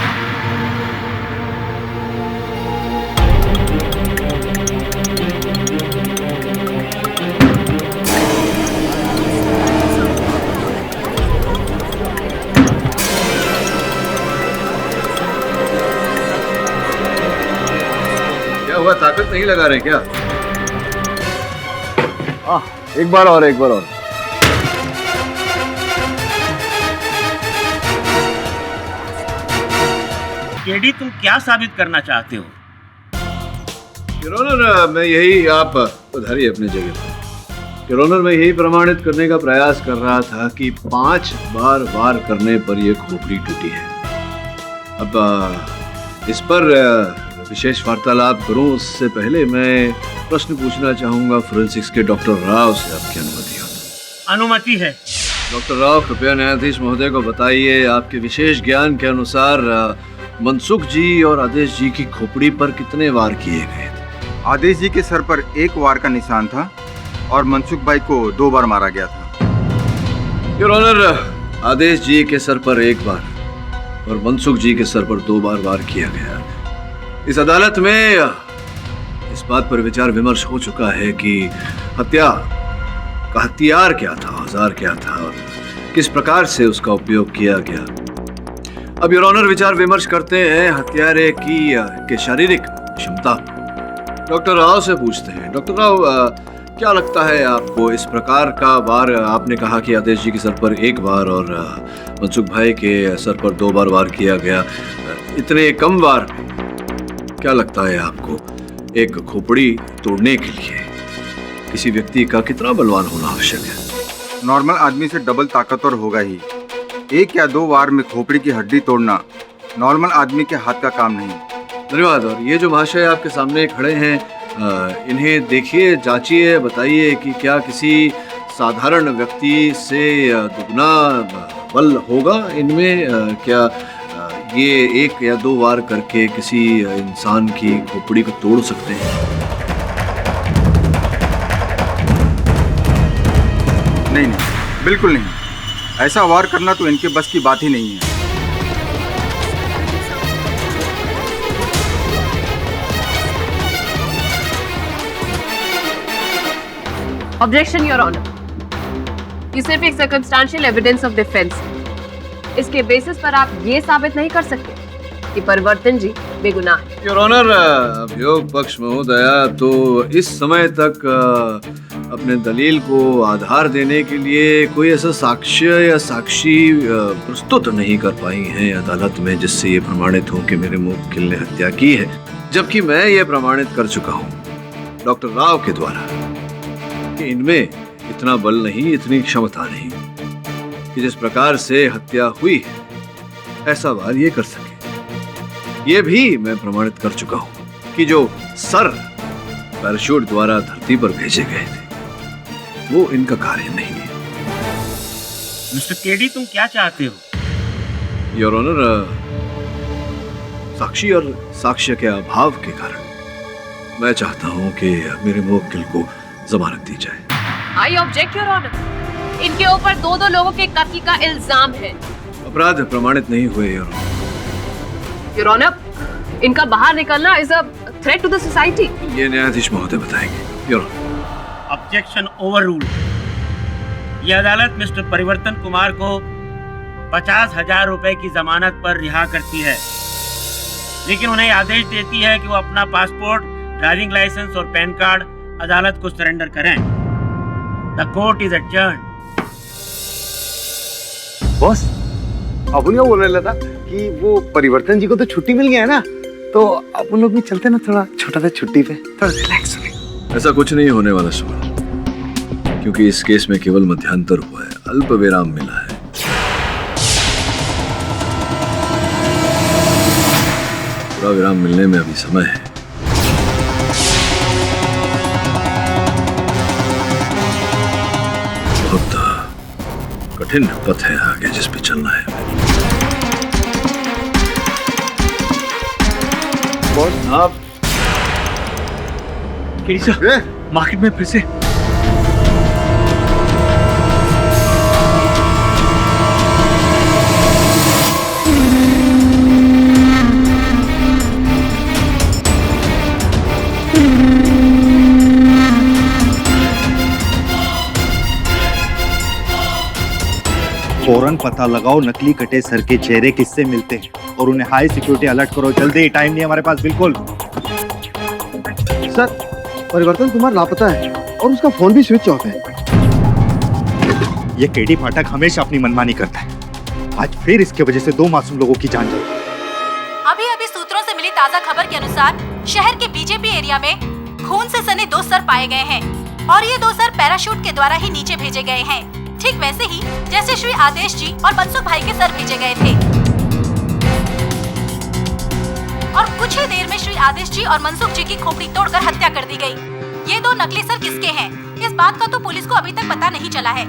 क्या हुआ, ताकत नहीं लगा रहे क्या? एक बार और। केडी, तुम क्या साबित करना चाहते हो? योर ऑनर, मैं यही, आप उधारी अपनी जगह पर। योर ऑनर, मैं यही प्रमाणित करने का प्रयास कर रहा था कि 5 बार वार करने पर यह खोपड़ी टूटी है। अब इस पर विशेष वार्तालाप करूं उससे पहले मैं प्रश्न पूछना चाहूंगा फोरेंसिक्स के डॉक्टर राव से, आपकी अनुमति हो तो? अनुमति है। डॉक्टर राव, कृपया न्यायाधीश महोदय को बताइए, आपके विशेष ज्ञान के अनुसार मनसुख जी और आदेश जी की खोपड़ी पर कितने वार किए गए थे? आदेश जी के सर पर 1 वार का निशान था और मनसुख भाई को 2 बार मारा गया था। योर ऑनर, आदेश जी के सर पर 1 बार और मनसुख जी के सर पर 2 बार वार किया गया। इस अदालत में इस बात पर विचार विमर्श हो चुका है कि हत्या का हथियार क्या था, औजार क्या था और किस प्रकार से उसका उपयोग किया गया। अब योर ऑनर विचार विमर्श करते हैं हत्यारे की के शारीरिक क्षमता। डॉक्टर राव से पूछते हैं। डॉक्टर राव, क्या लगता है आपको इस प्रकार का वार, आपने कहा कि आदेश जी के सर पर एक बार और मनसुख भाई के सर पर 2 बार वार किया गया, इतने कम वार, क्या लगता है आपको एक खोपड़ी तोड़ने के लिए किसी व्यक्ति का कितना बलवान होना आवश्यक है? नॉर्मल आदमी से डबल ताकतवर होगा ही। 1 या 2 वार में खोपड़ी की हड्डी तोड़ना नॉर्मल आदमी के हाथ का काम नहीं। धन्यवाद। और ये जो महाशय आपके सामने खड़े हैं, इन्हें देखिए, जांचिए, बताइए कि क्या किसी साधारण व्यक्ति से दुगना बल होगा इनमें? क्या ये 1 या 2 वार करके किसी इंसान की खोपड़ी को तोड़ सकते हैं? नहीं, बिल्कुल नहीं। ऐसा वार करना तो इनके बस की बात ही नहीं है। ऑब्जेक्शन योर ऑनर, ये सिर्फ एक सर्कमस्टेंशियल एविडेंस ऑफ डिफेंस है। इसके बेसिस पर आप ये साबित नहीं कर सकते कि परिवर्तन जी बेगुनाह है। योर ऑनर, अभियोग पक्ष महोदया तो इस समय तक अपने दलील को आधार देने के लिए कोई ऐसा साक्ष्य या साक्षी प्रस्तुत नहीं कर पाई हैं अदालत में जिससे ये प्रमाणित हो कि मेरे मुवक्किल ने हत्या की है, जबकि मैं ये प्रमाणित कर चुका हूँ डॉक्टर राव के द्वारा कि इनमें इतना बल नहीं, इतनी क्षमता नहीं कि जिस प्रकार से हत्या हुई है ऐसा वार ये कर सके। ये भी मैं प्रमाणित कर चुका हूं कि जो सर पैराशूट द्वारा धरती पर भेजे गए थे वो इनका कार्य नहीं है। मिस्टर केडी, तुम क्या चाहते हो? योर ऑनर, साक्षी और साक्ष्य के अभाव के कारण मैं चाहता हूं कि मेरे मुवक्किल को जमानत दी जाए। आई ऑब्जेक्ट योर ऑनर, इनके ऊपर 2 लोगों के कत्ल का इल्जाम है। अपराध प्रमाणित नहीं हुए योर ऑनर, इनका बाहर निकलना is a threat to the society. ये न्यायाधीश महोदय बताएंगे। Your honour, objection overruled. यह अदालत मिस्टर परिवर्तन कुमार को 50,000 रुपए की जमानत पर रिहा करती है, लेकिन उन्हें आदेश देती है कि वो अपना पासपोर्ट, ड्राइविंग लाइसेंस और पैन कार्ड अदालत को सरेंडर करें। The court is adjourned. Boss, अपन क्या बोल रहे था कि वो परिवर्तन जी को तो छुट्टी मिल गया है ना, तो अपन लोग भी चलते ना थोड़ा छोटा सा छुट्टी पे, थोड़ा रिलैक्स होने। ऐसा कुछ नहीं होने वाला सुमन, क्योंकि इस केस में केवल मध्यांतर हुआ है, अल्प विराम मिला है। पूरा विराम मिलने में अभी समय है। बहुत कठिन पथ है आगे जिस पे चलना है। बॉस, आप मार्केट में फिर से फौरन पता लगाओ नकली कटे सर के चेहरे किससे मिलते हैं और उन्हें हाई सिक्योरिटी अलर्ट करो जल्दी, टाइम नहीं हमारे पास बिल्कुल। सर, परिवर्तन कुमार लापता है और उसका फोन भी स्विच ऑफ है। ये केडी फाटक हमेशा अपनी मनमानी करता है, आज फिर इसके वजह से 2 मासूम लोगों की जान गई। अभी सूत्रों से मिली ताज़ा खबर के अनुसार शहर के बीजेपी एरिया में खून से सने 2 सर पाए गए हैं और ये 2 सर पैराशूट के द्वारा ही नीचे भेजे गए हैं, ठीक वैसे ही जैसे श्री आदेश जी और मनसुख भाई के सर भेजे गए थे। और कुछ ही देर में श्री आदेश जी और मनसुख जी की खोपड़ी तोड़कर हत्या कर दी गई। ये 2 नकली सर किसके हैं, इस बात का तो पुलिस को अभी तक पता नहीं चला है,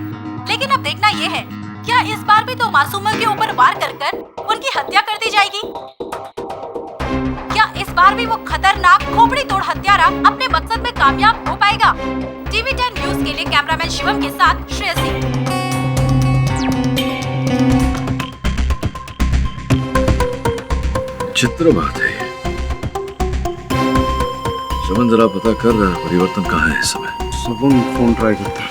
लेकिन अब देखना ये है क्या इस बार भी 2 मासूमों के ऊपर वार कर उनकी हत्या कर दी जाएगी। क्या इस बार भी वो खतरनाक खोपड़ी तोड़ हत्यारा अपने मकसद में कामयाब हो पाएगा? टीवी 10 न्यूज के लिए कैमरामैन शिवम के साथ श्रेयसी। चित्र बात है। सुमन, जरा पता कर परिवर्तन कहाँ है इस समय। सुबह फोन ट्राई करता है।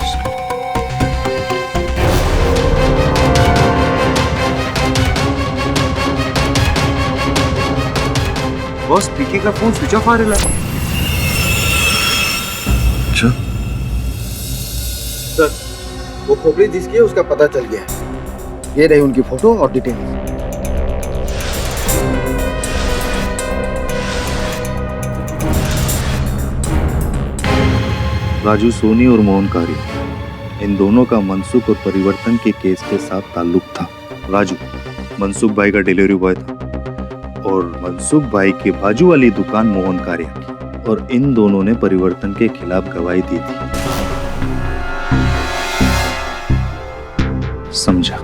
बॉस पीके का फोन स्विच ऑफ आ रहा है। अच्छा, सर वो खोपड़ी जिसकी है उसका पता चल गया है। ये रही उनकी फोटो और डिटेल। राजू सोनी और मोहन कारी, इन दोनों का मनसुख और परिवर्तन के केस के साथ ताल्लुक था। राजू मनसुख भाई का डिलीवरी बॉय था और मनसुख भाई के बाजू वाली दुकान मोहन कारी की, और इन दोनों ने परिवर्तन के खिलाफ गवाही दी थी। समझा?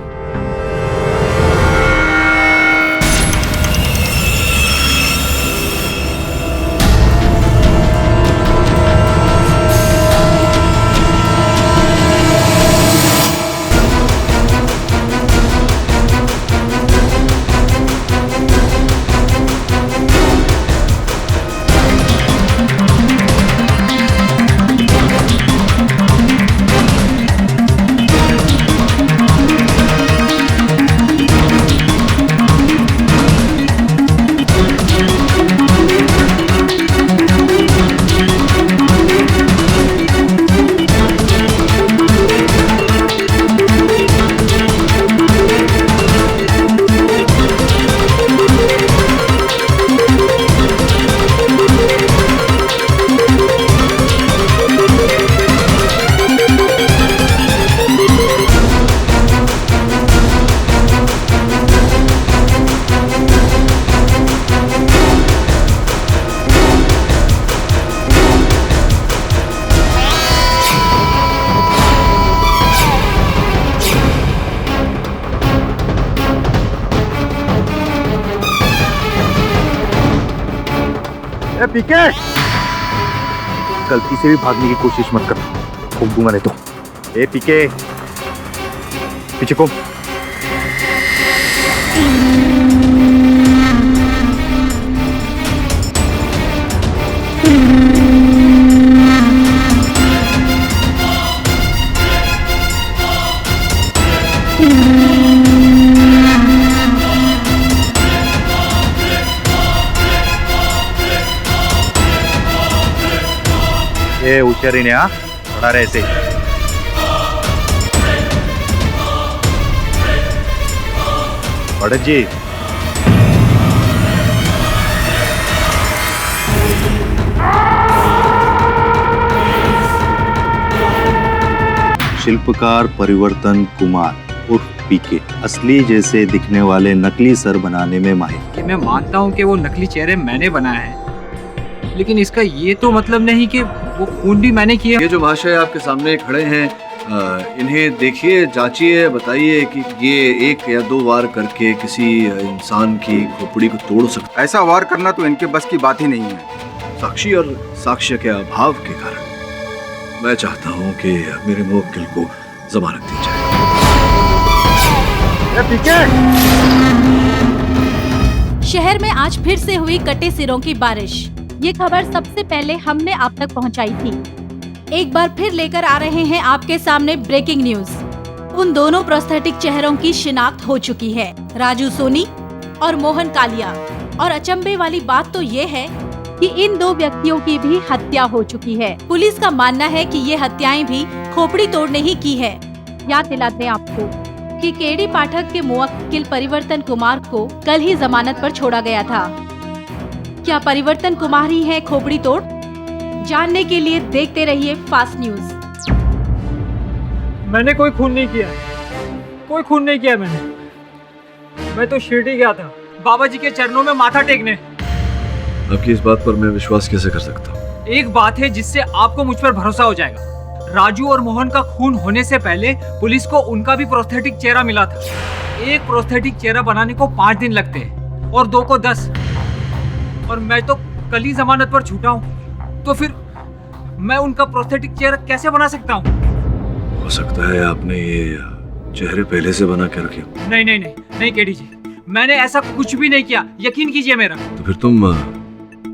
पीके, गलती से भी भागने की कोशिश मत करना, घूम दूंगा नहीं तो। ए पीके, पीछे को। ए होशियारी ने, खड़ा रहे ऐसे। भड़क जी, शिल्पकार परिवर्तन कुमार उर्फ पीके असली जैसे दिखने वाले नकली सर बनाने में माहिर। मैं मानता हूँ कि वो नकली चेहरे मैंने बनाए हैं, लेकिन इसका ये तो मतलब नहीं कि वो खून भी मैंने किया। ये जो महाशय आपके सामने खड़े हैं, इन्हें देखिए, जांचिए, बताइए कि ये एक या दो वार करके किसी इंसान की खोपड़ी को तोड़ सकता। ऐसा वार करना तो इनके बस की बात ही नहीं है। साक्षी और साक्ष्य के अभाव के कारण मैं चाहता हूँ कि मेरे मुवक्किल को जमानत दी जाए। शहर में आज फिर से हुई कटे सिरों की बारिश। ये खबर सबसे पहले हमने आप तक पहुंचाई थी। एक बार फिर लेकर आ रहे हैं आपके सामने ब्रेकिंग न्यूज। उन दोनों प्रोस्थेटिक चेहरों की शिनाख्त हो चुकी है, राजू सोनी और मोहन कालिया। और अचंभे वाली बात तो ये है कि इन दो व्यक्तियों की भी हत्या हो चुकी है। पुलिस का मानना है कि ये हत्याएं भी खोपड़ी तोड़ने ही की है। याद दिलाते हैं आपको कि केडी पाठक के मुवक्किल परिवर्तन कुमार को कल ही जमानत पर छोड़ा गया था। क्या परिवर्तन कुमार ही है खोपड़ी तोड़? जानने के लिए देखते रहिए फास्ट न्यूज। मैंने कोई खून नहीं किया, कोई खून नहीं किया मैंने। मैं तो शिरडी गया था बाबा जी के चरणों में माथा टेकने। आपकी इस बात पर मैं विश्वास कैसे कर सकता हूँ? एक बात है जिससे आपको मुझ पर भरोसा हो जाएगा। राजू और मोहन का खून होने से पहले पुलिस को उनका भी प्रोस्थेटिक चेहरा मिला था। एक प्रोस्थेटिक चेहरा बनाने को 5 दिन लगते हैं और 2 को 10। और मैं तो कल ही जमानत पर छूटा हूँ, तो फिर मैं उनका प्रोस्थेटिक चेहरा कैसे बना सकता हूँ? हो सकता है आपने ये चेहरे पहले से बना के रखे। नहीं नहीं नहीं नहीं केडी जी, मैंने ऐसा कुछ भी नहीं किया, यकीन कीजिए मेरा। तो फिर तुम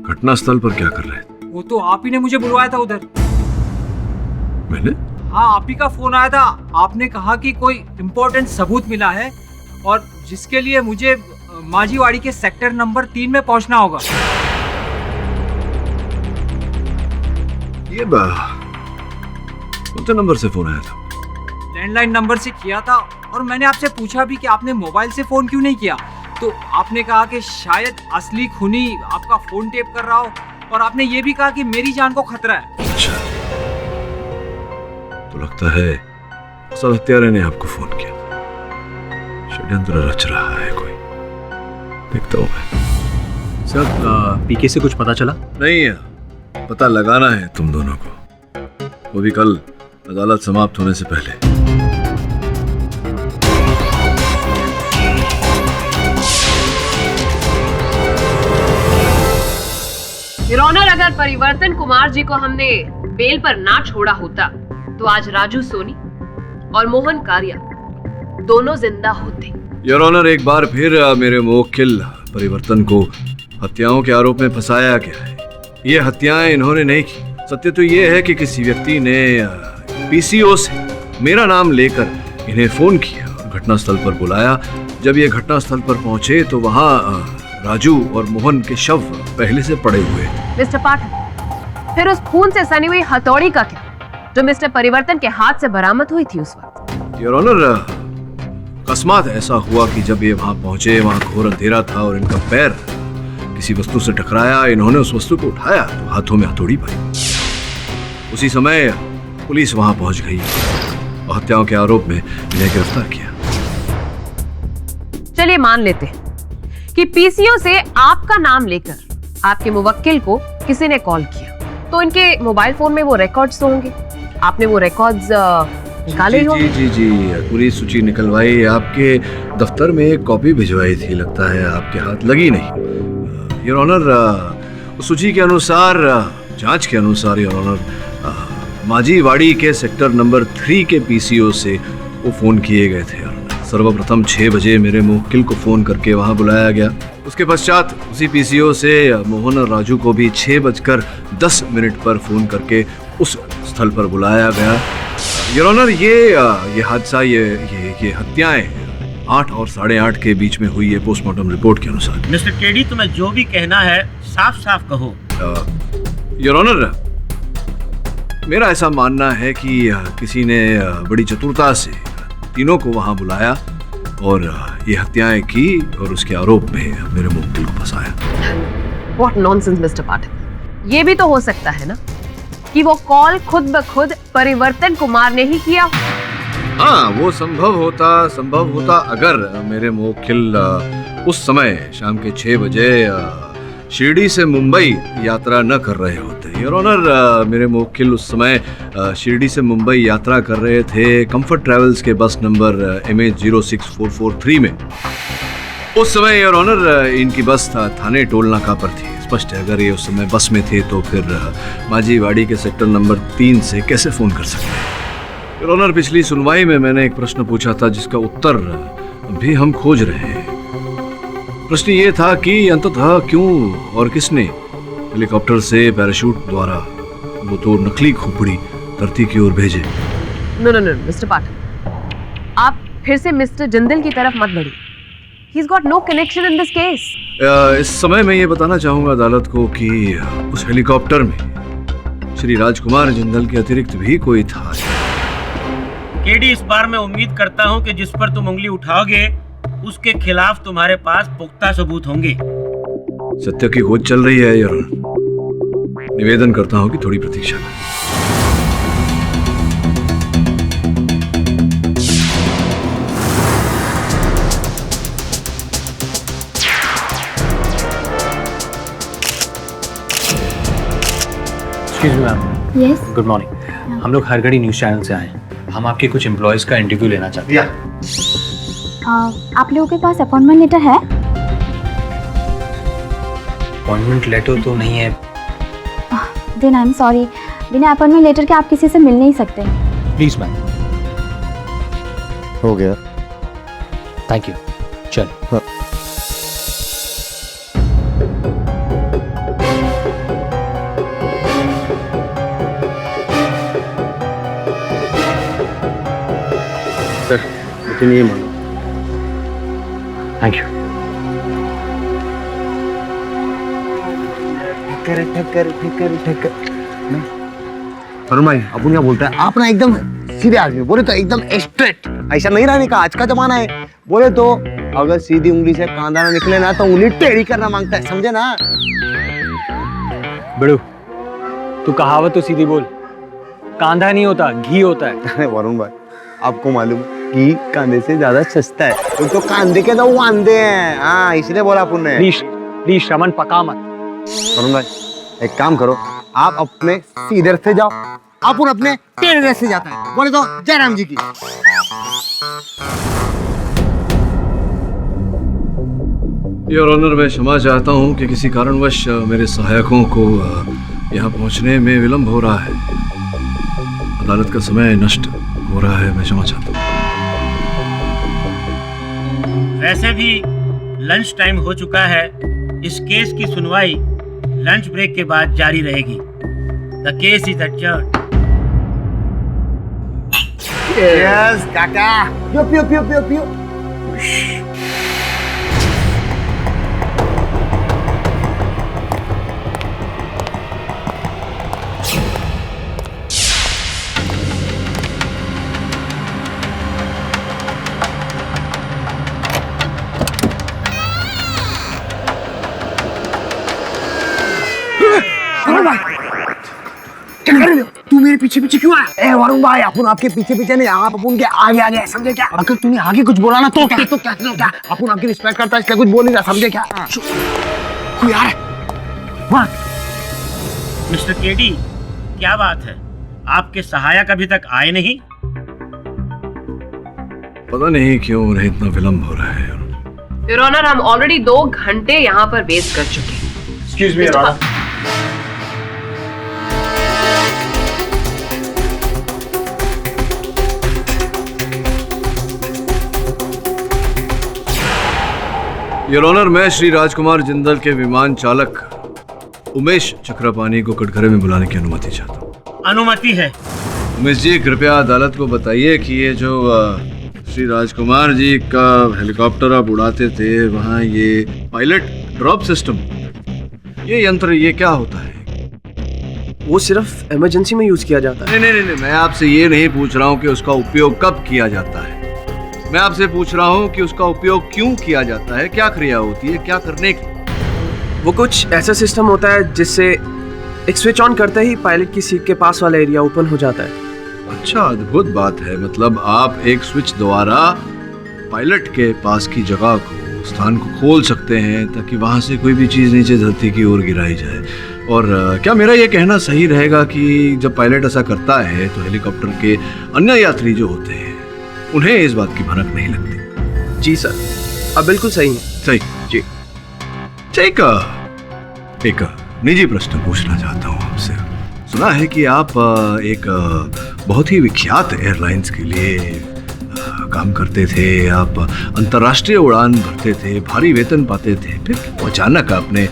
घटना स्थल पर क्या कर रहे थे? वो तो आप ही ने मुझे बुलवाया था उधर। मैंने? हाँ, आप ही का फोन आया था। आपने कहा कि कोई इम्पोर्टेंट सबूत मिला है और जिसके लिए मुझे माजीवाड़ी के सेक्टर नंबर 3 में पहुंचना होगा। ये कौन से नंबर से फोन आया था? लैंडलाइन नंबर से किया था और मैंने आपसे पूछा भी कि आपने मोबाइल से फोन क्यों नहीं किया, तो आपने कहा कि शायद असली खूनी आपका फोन टेप कर रहा हो, और आपने ये भी कहा कि मेरी जान को खतरा है। अच्छा, तो लगता है असल हत्यारे ने आपको फोन किया। षड्यंत्र रच रहा है कोई, देखता हूँ मैं। सर, पीके से कुछ पता चला? नहीं है, पता लगाना है तुम दोनों को, वो भी कल अदालत समाप्त होने से पहले। योर ऑनर, अगर परिवर्तन कुमार जी को हमने बेल पर ना छोड़ा होता तो आज राजू सोनी और मोहन कारिया दोनों जिंदा होते। योर ऑनर, एक बार फिर मेरे मुवक्किल परिवर्तन को हत्याओं के आरोप में फंसाया गया है। ये हत्याएं इन्होंने नहीं की। सत्य तो ये है कि किसी व्यक्ति ने पीसीओ से मेरा नाम लेकर इन्हें फोन किया और घटनास्थल पर बुलाया। जब ये घटनास्थल पर पहुंचे तो वहां राजू और मोहन के शव पहले से पड़े हुए। मिस्टर पाठक, फिर उस खून से सनी हुई हथौड़ी का क्या, जो मिस्टर परिवर्तन के हाथ से बरामद हुई थी उस वक्त? योर ऑनर, अकस्मात ऐसा हुआ कि जब ये वहां पहुंचे, वहां घोर अंधेरा था और इनका पैर किसी वस्तु से टकराया। इन्होंने उस वस्तु को उठाया तो हाथों में हथौड़ी पाई। उसी समय पुलिस वहां पहुंच गई और हत्याओं के आरोप में इन्हें गिरफ्तार किया। चलिए मान लेते हैं कि पीसीओ से आपका नाम लेकर आपके मुवक्किल को किसी ने कॉल किया, तो इनके मोबाइल फोन में वो रिकॉर्ड्स होंगे। आपने वो रिकॉर्ड्स निकाले होंगे। जी, पूरी सूची निकलवाई, आपके दफ्तर में एक कॉपी भिजवाई थी, लगता है आपके हाथ लगी नहीं। योर ऑनर, उस सूची के अनुसार, जांच के अनुसार योर ऑनर, माजीवाड़ी के सेक्टर नंबर 3 के पीसीओ से वो फोन किए गए थे। सर्वप्रथम 6 बजे मेरे मुवक्किल को फोन करके वहां बुलाया गया। उसके पश्चात उसी पीसीओ से मोहन और राजू को भी 6:10 पर फोन करके उस स्थल पर बुलाया गया। योर ऑनर, ये हादसा, ये हत्याएं 8 और 8:30 के बीच में हुई है पोस्टमार्टम रिपोर्ट के अनुसार। मिस्टर केडी, तुम्हें जो भी कहना है साफ साफ कहो। योर ऑनर, मेरा ऐसा मानना है कि किसी ने बड़ी चतुरता से तीनों को वहां बुलाया और ये हत्याएं की और उसके आरोप में मेरे मुवक्किल को फंसाया। What nonsense, मिस्टर पाठक। ये भी तो हो सकता है ना कि वो कॉल खुद ब खुद परिवर्तन कुमार ने ही किया। हाँ, वो संभव होता अगर मेरे मुवक्किल उस समय शाम के 6 बजे शिरडी से मुंबई यात्रा न कर रहे होते। योर ऑनर, मेरे मुवक्किल उस समय शिरडी से मुंबई यात्रा कर रहे थे कंफर्ट ट्रेवल्स के बस नंबर MH06443 में। उस समय योर ऑनर, इनकी बस थाने टोल नाका पर थी। स्पष्ट है, अगर ये उस समय बस में थे तो फिर माजीवाड़ी के सेक्टर नंबर 3 से कैसे फोन कर सकते? योर ऑनर, पिछली सुनवाई में मैंने एक प्रश्न पूछा था जिसका उत्तर भी हम खोज रहे हैं। प्रश्न ये था कि अंततः क्यों और किसने हेलीकॉप्टर से पैराशूट द्वारा वो 2 नकली खोपड़ी धरती की ओर भेजे। नो मिस्टर पाठक, आप फिर से मिस्टर जिंदल की तरफ मत बढ़िए। He's got no connection in this case. इस समय मैं ये बताना चाहूंगा अदालत को कि उस हेलीकॉप्टर में श्री राजकुमार जिंदल के अतिरिक्त भी कोई था। केडी, इस बार मैं उम्मीद करता हूँ कि जिस पर तुम उंगली उठाओगे उसके खिलाफ तुम्हारे पास पुख्ता सबूत होंगे। सत्य की खोज चल रही है योर ऑनर। निवेदन करता हूँ कि थोड़ी प्रतीक्षा करें। Excuse me ma'am. Yes. Good morning. हम लोग हरगढ़ी न्यूज चैनल से आए हैं। हम आपके कुछ एम्प्लॉयज का इंटरव्यू लेना चाहते हैं। आप लोगों के पास अपॉइंटमेंट लेटर है? अपॉइंटमेंट लेटर तो नहीं है। देन आई एम सॉरी, बिना अपॉइंटमेंट लेटर के आप किसी से मिल नहीं सकते। Please ma'am. हो गया। Thank you. चल। सर, मुझे नहीं मालूम। Thank you. ठक्कर ठक्कर ठक्कर ठक्कर। अरुण भाई अपन क्या बोलते हैं, आप ना एकदम सीधे आदमी, बोले तो एकदम स्ट्रेट, ऐसा नहीं रहने का, आज का जमाना है। बोले तो अगर सीधी उंगली से कांदा ना निकले ना तो उंगली टेढ़ी करना मांगता है, समझे ना? बड़ू तू कहावत तो सीधी बोल, कांधा नहीं होता घी होता है। वरुण भाई आपको मालूम कि कांदे से ज्यादा सस्ता है, तो कांदे के दो वांदे हैं, हाँ इसलिए बोला अपन ने। प्लीज श्रवण पका मत। वरुण भाई एक काम करो, आप अपने सीधे से जाओ, अपन अपने टेढ़े से जाता है, बोले तो जयराम जी की। योर ऑनर, मैं क्षमा चाहता हूँ कि किसी कारणवश मेरे सहायकों को यहाँ पहुँचने में विलंब हो रहा है। अदालत का समय नष्ट हो रहा है, मैं क्षमा चाहता हूँ। वैसे भी लंच टाइम हो चुका है, इस केस की सुनवाई लंच ब्रेक के बाद जारी रहेगी। The case is adjourned. Yes काका, पियो पियो पियो पियो पियो। क्या कर रहे हो? तू मेरे पीछे पीछे क्यों आया? ए वरुण भाई, अपन आपके पीछे पीछे नहीं, आप अपन के आगे आगे, समझे क्या? अगर तूने आगे कुछ बोला ना तो क्या अपन आपकी रिस्पेक्ट करता है, इसलिए कुछ बोल नहीं रहा, समझे क्या? कोई आ रहा है वहाँ। मिस्टर केडी, क्या बात है, आपके सहायक अभी तक आए नहीं? पता नहीं क्यों उन्हें इतना विलंब हो रहा है। योर ऑनर, हम ऑलरेडी 2 घंटे यहाँ पर वेस्ट कर चुके हैं। Excuse me your honour. Your honour, मैं श्री राजकुमार जिंदल के विमान चालक उमेश चक्रपाणी को कटघरे में बुलाने की अनुमति चाहता हूँ। अनुमति है। उमेश जी, कृपया अदालत को बताइए कि ये जो श्री राजकुमार जी का हेलीकॉप्टर आप उड़ाते थे, वहाँ ये पायलट ड्रॉप सिस्टम, ये यंत्र, ये क्या होता है? वो सिर्फ इमरजेंसी में यूज किया जाता है। नहीं, मैं आपसे ये नहीं पूछ रहा हूँ कि उसका उपयोग कब किया जाता है, मैं आपसे पूछ रहा हूँ कि उसका उपयोग क्यों किया जाता है, क्या क्रिया होती है, क्या करने की? वो कुछ ऐसा सिस्टम होता है जिससे एक स्विच ऑन करते ही पायलट की सीट के पास वाला एरिया ओपन हो जाता है। अच्छा, अद्भुत बात है। मतलब आप एक स्विच द्वारा पायलट के पास की जगह को, स्थान को खोल सकते हैं ताकि वहां से कोई भी चीज नीचे धरती की ओर गिराई जाए। और क्या मेरा ये कहना सही रहेगा कि जब पायलट ऐसा करता है तो हेलीकॉप्टर के अन्य यात्री जो होते हैं उन्हें इस बात की भनक नहीं लगती? जी सर, अब बिल्कुल सही है। सही जी। एक निजी प्रश्न पूछना चाहता हूँ आपसे। सुना है कि आप एक बहुत ही विख्यात एयरलाइंस के लिए काम करते थे, आप अंतर्राष्ट्रीय उड़ान भरते थे, भारी वेतन पाते थे, फिर अचानक आपने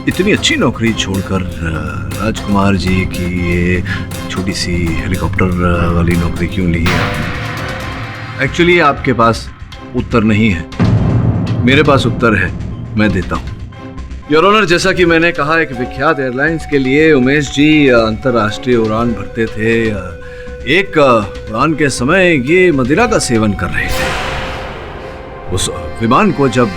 इतनी अच्छी नौकरी छोड़कर राजकुमार जी की ये छोटी सी हेलीकॉप्टर वाली नौकरी क्यों ली है? एक्चुअली आपके पास उत्तर नहीं है, मेरे पास उत्तर है, मैं देता हूँ। योर ऑनर, जैसा कि मैंने कहा, एक विख्यात एयरलाइंस के लिए उमेश जी अंतर्राष्ट्रीय उड़ान भरते थे। एक उड़ान के समय ये मदिरा का सेवन कर रहे थे। उस विमान को जब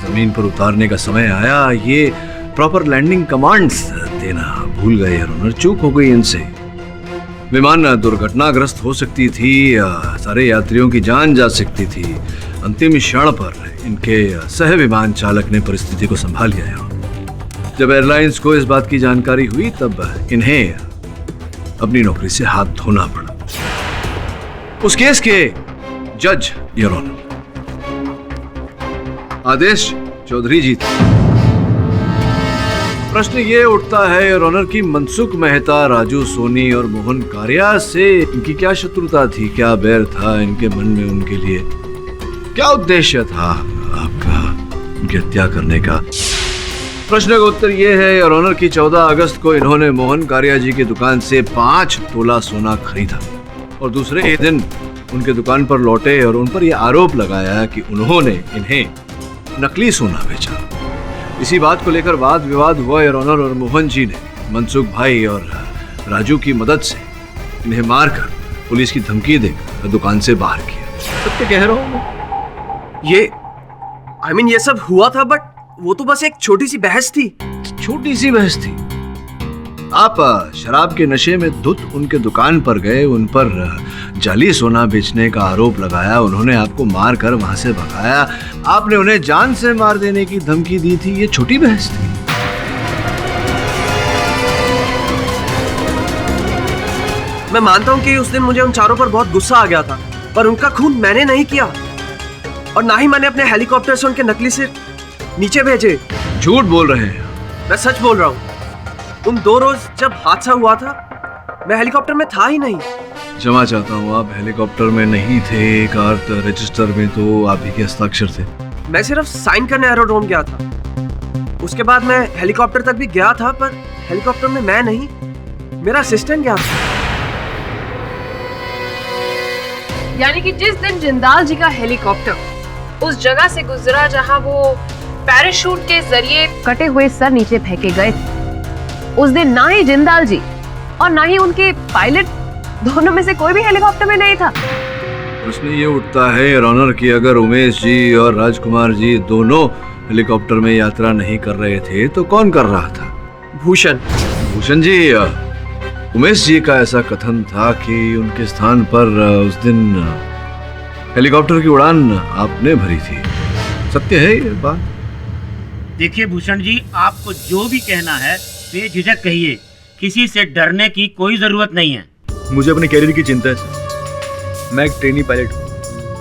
जमीन पर उतारने का समय आया, ये प्रॉपर लैंडिंग कमांड्स देना भूल गए योर ऑनर, चूक हो गई इनसे। विमान दुर्घटनाग्रस्त हो सकती थी, सारे यात्रियों की जान जा सकती थी। अंतिम क्षण पर इनके सह विमान चालक ने परिस्थिति को संभाल लिया। जब एयरलाइंस को इस बात की जानकारी हुई तब इन्हें अपनी नौकरी से हाथ धोना पड़ा। उस केस के जज योर ऑनर आदेश चौधरी जी थे। प्रश्न ये उठता है योर ऑनर कि मनसुख मेहता, राजू सोनी और मोहन कारिया से इनकी क्या शत्रुता थी, क्या बैर था इनके मन में उनके लिए, क्या उद्देश्य था आपका उनकी हत्या करने का? प्रश्न का उत्तर ये है योर ऑनर कि 14 अगस्त को इन्होंने मोहन कारिया जी की दुकान से 5 तोला सोना खरीदा और दूसरे ही दिन उनके दुकान पर लौटे और उन पर यह आरोप लगाया कि उन्होंने इन्हें नकली सोना बेचा। इसी बात को लेकर वाद विवाद हुआ योर ऑनर और मोहन जी ने मनसुख भाई और राजू की मदद से इन्हें मारकर पुलिस की धमकी देकर दुकान से बाहर किया। सत्य कह रहा हूं मैं। ये सब हुआ था, बट वो तो बस एक छोटी सी बहस थी। छोटी सी बहस थी। आप शराब के नशे में धुत उनके दुकान पर गए, उन पर जाली सोना बेचने का आरोप लगाया, उन्होंने आपको मार कर वहां से भगाया, आपने उन्हें जान से मार देने की धमकी दी थी। ये छोटी बहस थी। मैं मानता हूँ कि उस दिन मुझे उन चारों पर बहुत गुस्सा आ गया था, पर उनका खून मैंने नहीं किया और ना ही मैंने अपने हेलीकॉप्टर से उनके नकली सिर नीचे भेजे। झूठ बोल रहे हैं। मैं सच बोल रहा हूँ। उन 2 रोज जब हादसा हुआ था, मैं हेलीकॉप्टर में था ही नहीं। क्षमा चाहता हूँ, आप हेलीकॉप्टर में नहीं थे, कार रजिस्टर में तो आप ही के हस्ताक्षर थे। मैं सिर्फ साइन करने एरोड्रोम गया था। उसके बाद मैं हेलीकॉप्टर तक भी गया था, पर हेलीकॉप्टर में मैं नहीं, मेरा असिस्टेंट गया था। यानी कि जिस दिन जिंदाल जी का हेलीकॉप्टर उस जगह से गुजरा जहां वो पैराशूट के जरिए कटे हुए सर नीचे फेंके गए थे, उस दिन ना ही जिंदाल जी और ना ही उनके पायलट, दोनों में से कोई भी हेलीकॉप्टर में नहीं था। प्रश्न ये उठता है योर ऑनर कि अगर उमेश जी और राजकुमार जी दोनों हेलीकॉप्टर में यात्रा नहीं कर रहे थे तो कौन कर रहा था? भूषण। भूषण जी, उमेश जी का ऐसा कथन था कि उनके स्थान पर उस दिन हेलीकॉप्टर की उड़ान आपने भरी थी। सत्य है ये बात? देखिए भूषण जी, आपको जो भी कहना है बेझिझक कहिए, किसी से डरने की कोई जरूरत नहीं है। मुझे अपने कैरियर की चिंता है सर। मैं एक ट्रेनी पायलट हूँ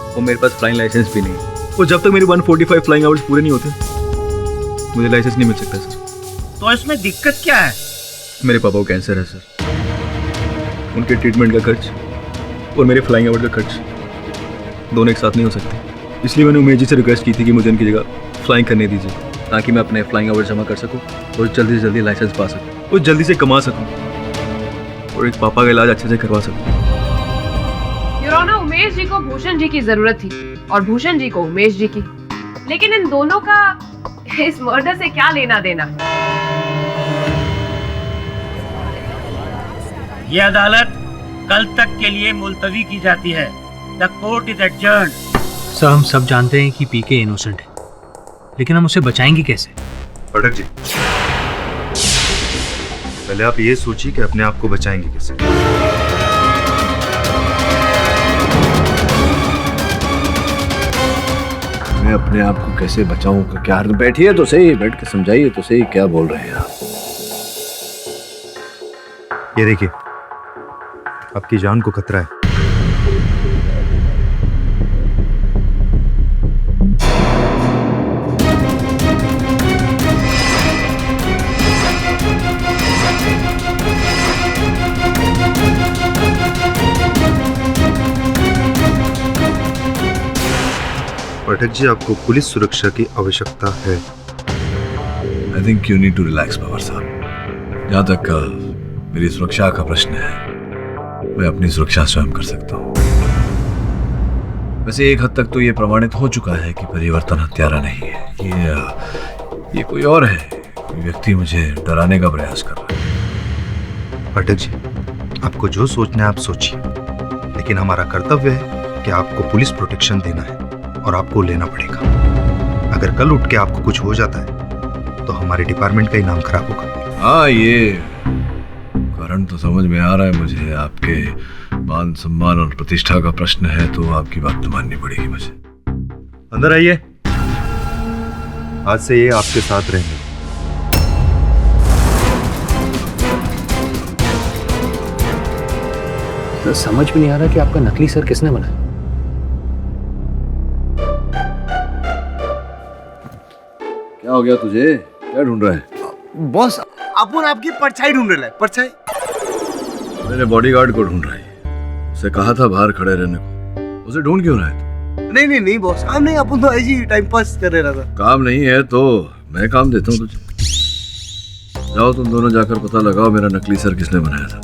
और मेरे पास फ्लाइंग लाइसेंस भी नहीं, और जब तक मेरे 145 फ्लाइंग आवर्स पूरे नहीं होते मुझे लाइसेंस नहीं मिल सकता सर। तो इसमें दिक्कत क्या है? मेरे पापा को कैंसर है सर। उनके ट्रीटमेंट का खर्च और मेरे फ्लाइंग आवर का खर्च दोनों एक साथ नहीं हो सकते। इसलिए मैंने उमेश जी से रिक्वेस्ट की थी कि मुझे उनकी जगह फ्लाइंग करने दीजिए, ताकि मैं अपने फ्लाइंग आवर जमा कर सकूं और जल्दी से जल्दी लाइसेंस पा सकूं और जल्दी से कमा सकूं और एक पापा का इलाज अच्छे से करवा सकूं। योर ऑनर, उमेश जी को भूषण जी की जरूरत थी और भूषण जी को उमेश जी की, लेकिन इन दोनों का इस मर्डर से क्या लेना देना? ये अदालत कल तक के लिए मुलतवी की जाती है। The court is adjourned. Sir, हम सब जानते हैं कि पीके इनोसेंट है, लेकिन हम उसे बचाएंगे कैसे? पाठक जी, पहले आप ये सोचिए कि अपने आप को बचाएंगे कैसे। मैं अपने आप को कैसे बचाऊं का क्या? बैठिए तो सही, बैठ के समझाइए तो सही, क्या बोल रहे हैं आप? ये देखिए, आपकी जान को खतरा है। पाठक जी, आपको पुलिस सुरक्षा की आवश्यकता है। I think you need to relax Pawar साहब। जहाँ तक मेरी सुरक्षा का प्रश्न है, मैं अपनी सुरक्षा स्वयं कर सकता हूँ। वैसे एक हद तक तो ये प्रमाणित हो चुका है कि परिवर्तन हत्यारा नहीं है। ये कोई और है। कोई व्यक्ति मुझे डराने का प्रयास कर रहा है। पाठक जी, आपको जो सोचना है आप सोचिए, लेकिन हमारा कर्तव्य है कि आपको पुलिस प्रोटेक्शन देना है और आपको लेना पड़ेगा। अगर कल उठ के आपको कुछ हो जाता है तो हमारे डिपार्टमेंट का ही नाम खराब होगा। हाँ, ये कारण तो समझ में आ रहा है मुझे। आपके मान सम्मान और प्रतिष्ठा का प्रश्न है तो आपकी बात तो माननी पड़ेगी मुझे। अंदर आइए। आज से ये आपके साथ रहेंगे। तो समझ में नहीं आ रहा कि आपका नकली सर किसने बनाया। क्या हो गया तुझे? क्या ढूंढ रहा है? बॉस, अपन आपकी परछाई ढूंढ रहा है। परछाई? मेरे बॉडीगार्ड को ढूंढ रहा है। उसे कहा था बाहर खड़े रहने को। उसे ढूंढ क्यों रहा है? नहीं बॉस, काम नहीं, अपन तो ऐसे ही टाइम पास कर रहा था। काम नहीं है तो मैं काम देता हूँ तुझे। जाओ तुम दोनों जाकर पता लगाओ मेरा नकली सर किसने बनाया था।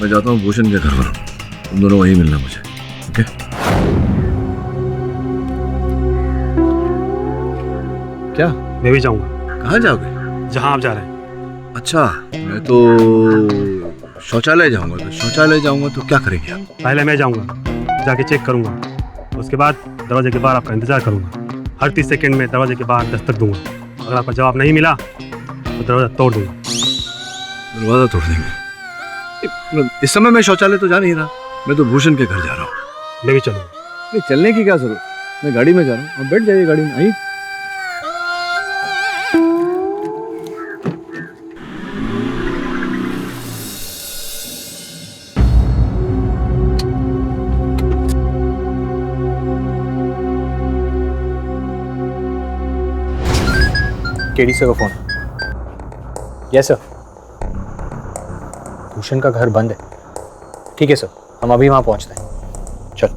मैं जाता हूँ भूषण के घर पर, तुम दोनों वहीं मिलना मुझे। ओके? क्या? मैं भी जाऊंगा। कहाँ जाओगे? जहां आप जा रहे हैं। अच्छा, मैं तो शौचालय जाऊंगा। तो शौचालय जाऊंगा तो क्या करेंगे आप? पहले मैं जाऊंगा, जाके चेक करूंगा, उसके बाद दरवाजे के बाहर आपका इंतजार करूंगा। हर 30 सेकंड में दरवाजे के बाहर दस्तक दूंगा। अगर आपका जवाब नहीं मिला तो दरवाजा तोड़ दूंगा। दरवाजा तोड़ देंगे? इस समय मैं शौचालय तो जा नहीं रहा, मैं तो भूषण के घर जा रहा हूँ। मैं भी चलूंगा। नहीं, चलने की क्या जरूरत, मैं गाड़ी में जा रहा हूँ, आप बैठ जाइए गाड़ी में। आइए। केडी सर का फोन। Yes sir. भूषण का घर बंद है। ठीक है सर, हम अभी वहां पहुंचते हैं। चल।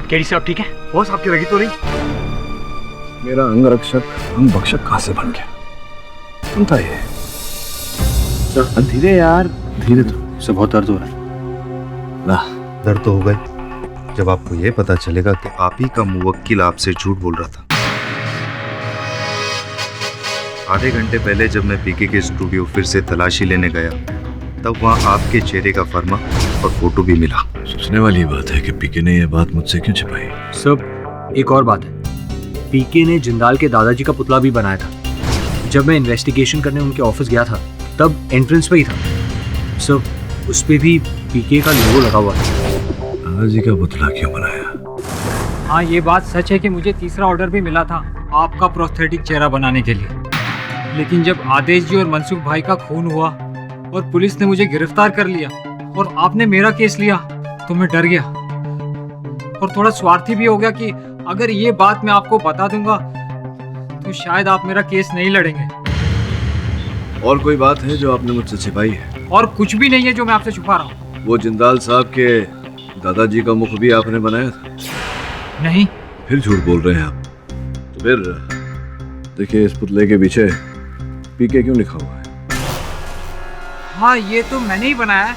केडी साहब ठीक है? बॉस आपकी लगी तो नहीं? मेरा अंगरक्षक अंग भक्षक कहाँ से बन गया? कौन था ये? धीरे यार, धीरे। तो सर बहुत दर्द हो रहा है। ना दर्द तो होगा ही जब आपको ये पता चलेगा कि आप ही का मुवक्किल आपसे झूठ बोल रहा था। आधे घंटे पहले जब मैं पीके के स्टूडियो फिर से तलाशी लेने गया तब वहाँ आपके चेहरे का फर्मा और फोटो भी मिला। सोचने वाली बात है कि पीके ने यह बात मुझसे क्यों छिपाई? सब एक और बात है, पीके ने जिंदाल के दादाजी का पुतला भी बनाया था। जब मैं इन्वेस्टिगेशन करने उनके ऑफिस गया था तब एंट्रेंस पे ही था। सब उस पे भी पीके का लोगो लगा हुआ था। दादाजी का पुतला क्यों बनाया? हाँ, ये बात सच है कि मुझे तीसरा ऑर्डर भी मिला था आपका प्रोस्थेटिक चेहरा बनाने के लिए, लेकिन जब आदेश जी और मनसुख भाई का खून हुआ और पुलिस ने मुझे गिरफ्तार कर लिया और आपने मेरा केस लिया तो मैं डर गया और थोड़ा स्वार्थी भी हो गया कि अगर ये बात मैं आपको बता दूंगा तो शायद आप मेरा केस नहीं लड़ेंगे। और कोई बात है जो आपने मुझसे छिपाई है? और कुछ भी नहीं है जो मैं आपसे छुपा रहा हूँ। वो जिंदाल साहब के दादाजी का मुख भी आपने बनाया था? नहीं। फिर झूठ बोल रहे हैं आप। तो फिर देखिए, इस पुतले के पीछे पीके क्यों लिखा हुआ है? हाँ, ये तो मैंने ही बनाया है,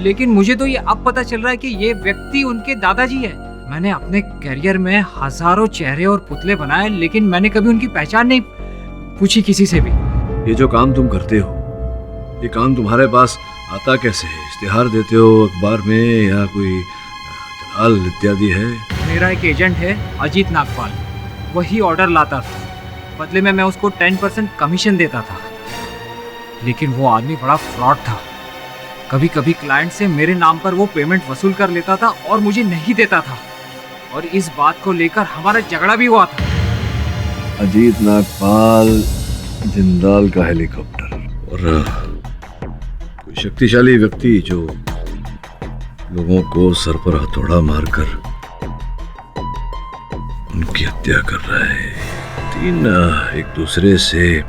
लेकिन मुझे तो ये अब पता चल रहा है कि ये व्यक्ति उनके दादाजी है। मैंने अपने करियर में हजारों चेहरे और पुतले बनाए, लेकिन मैंने कभी उनकी पहचान नहीं पूछी किसी से भी। ये जो काम तुम करते हो, ये काम तुम्हारे पास आता कैसे है? इश्तिहार देते हो अखबार में या कोई दलाल इत्यादि है? मेरा एक एजेंट है अजीत नागपाल, वही ऑर्डर लाता था, बदले में मैं उसको 10% कमीशन देता था। लेकिन वो आदमी बड़ा फ्रॉड था। कभी कभी क्लाइंट से मेरे नाम पर वो पेमेंट वसूल कर लेता था और मुझे नहीं देता था, और इस बात को लेकर हमारा झगड़ा भी हुआ था। अजीत नागपाल, जिंदाल का हेलीकॉप्टर और कोई शक्तिशाली व्यक्ति जो लोगों को सर पर हथौड़ा मारकर उनकी हत्या कर रहा है। तीन एक दूसरे से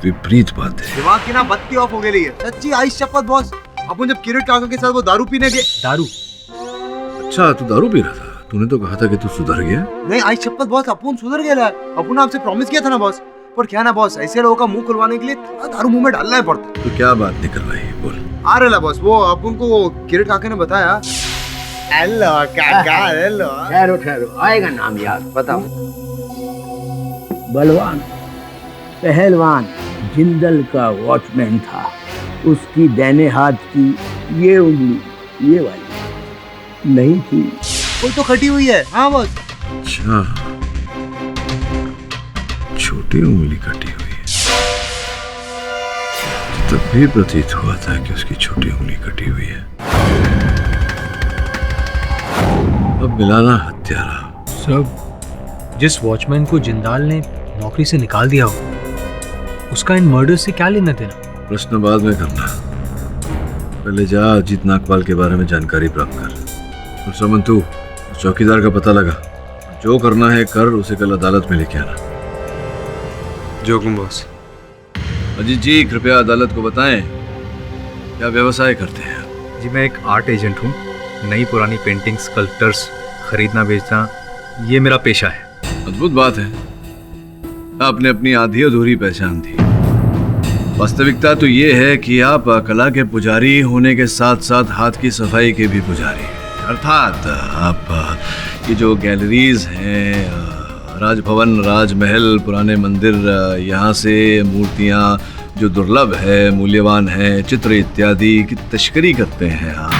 विपरीत बातें। दिमाग की ना बत्ती ऑफ हो गई है। सच्ची आई शपथ बॉस, अपन जब किरीट काका के साथ वो दारू पीने गए। दारू? अच्छा, तू दारू पी रहा था? तूने तो कहा था कि तू सुधर गया। नहीं आई शपथ बॉस, अपन सुधर गया। अपन आपसे प्रॉमिस किया था ना बॉस। पर क्या ना बॉस, ऐसे लोगों का मुंह खुलवाने के लिए थोड़ा दारू मुंह में डालना ही पड़ता। तो क्या बात निकलवाई, बोल। आ रहा बॉस, वो अपन को किरीट काका ने बताया। हेलो काका, हेलो। ठहरो ठहरो, आएगा नाम याद, बताओ। बलवान पहलवान जिंदल का वॉचमैन था। उसकी दाहिने हाथ की ये उंगली, ये वाली नहीं थी। कोई तो कटी हुई है। हाँ बॉस। अच्छा, छोटी उंगली कटी हुई है। तब भी प्रतीत हुआ था कि उसकी छोटी उंगली कटी हुई है। अब मिलाना हत्यारा। सब जिस वॉचमैन को जिंदाल ने नौकरी से निकाल दिया हो, उसका इन मर्डर से क्या लेना देना? प्रश्न बाद में करना, पहले जा अजीत नागपाल के बारे में जानकारी प्राप्त कर। और समंतु, चौकीदार का पता लगा, जो करना है कर, उसे कल अदालत में लेके आना। जो हुकुम बॉस। अजीत जी, कृपया अदालत को बताएं क्या व्यवसाय करते हैं? जी मैं एक आर्ट एजेंट हूँ। नई पुरानी पेंटिंग, स्कल्पचर्स खरीदना बेचना ये मेरा पेशा है। अद्भुत बात है, आपने अपनी आधी अधूरी पहचान दी। वास्तविकता तो ये है कि आप कला के पुजारी होने के साथ साथ हाथ की सफाई के भी पुजारी हैं। अर्थात आप ये जो गैलरीज हैं, राजभवन, राजमहल, पुराने मंदिर, यहाँ से मूर्तियाँ जो दुर्लभ है, मूल्यवान है, चित्र इत्यादि की तस्करी करते हैं आप।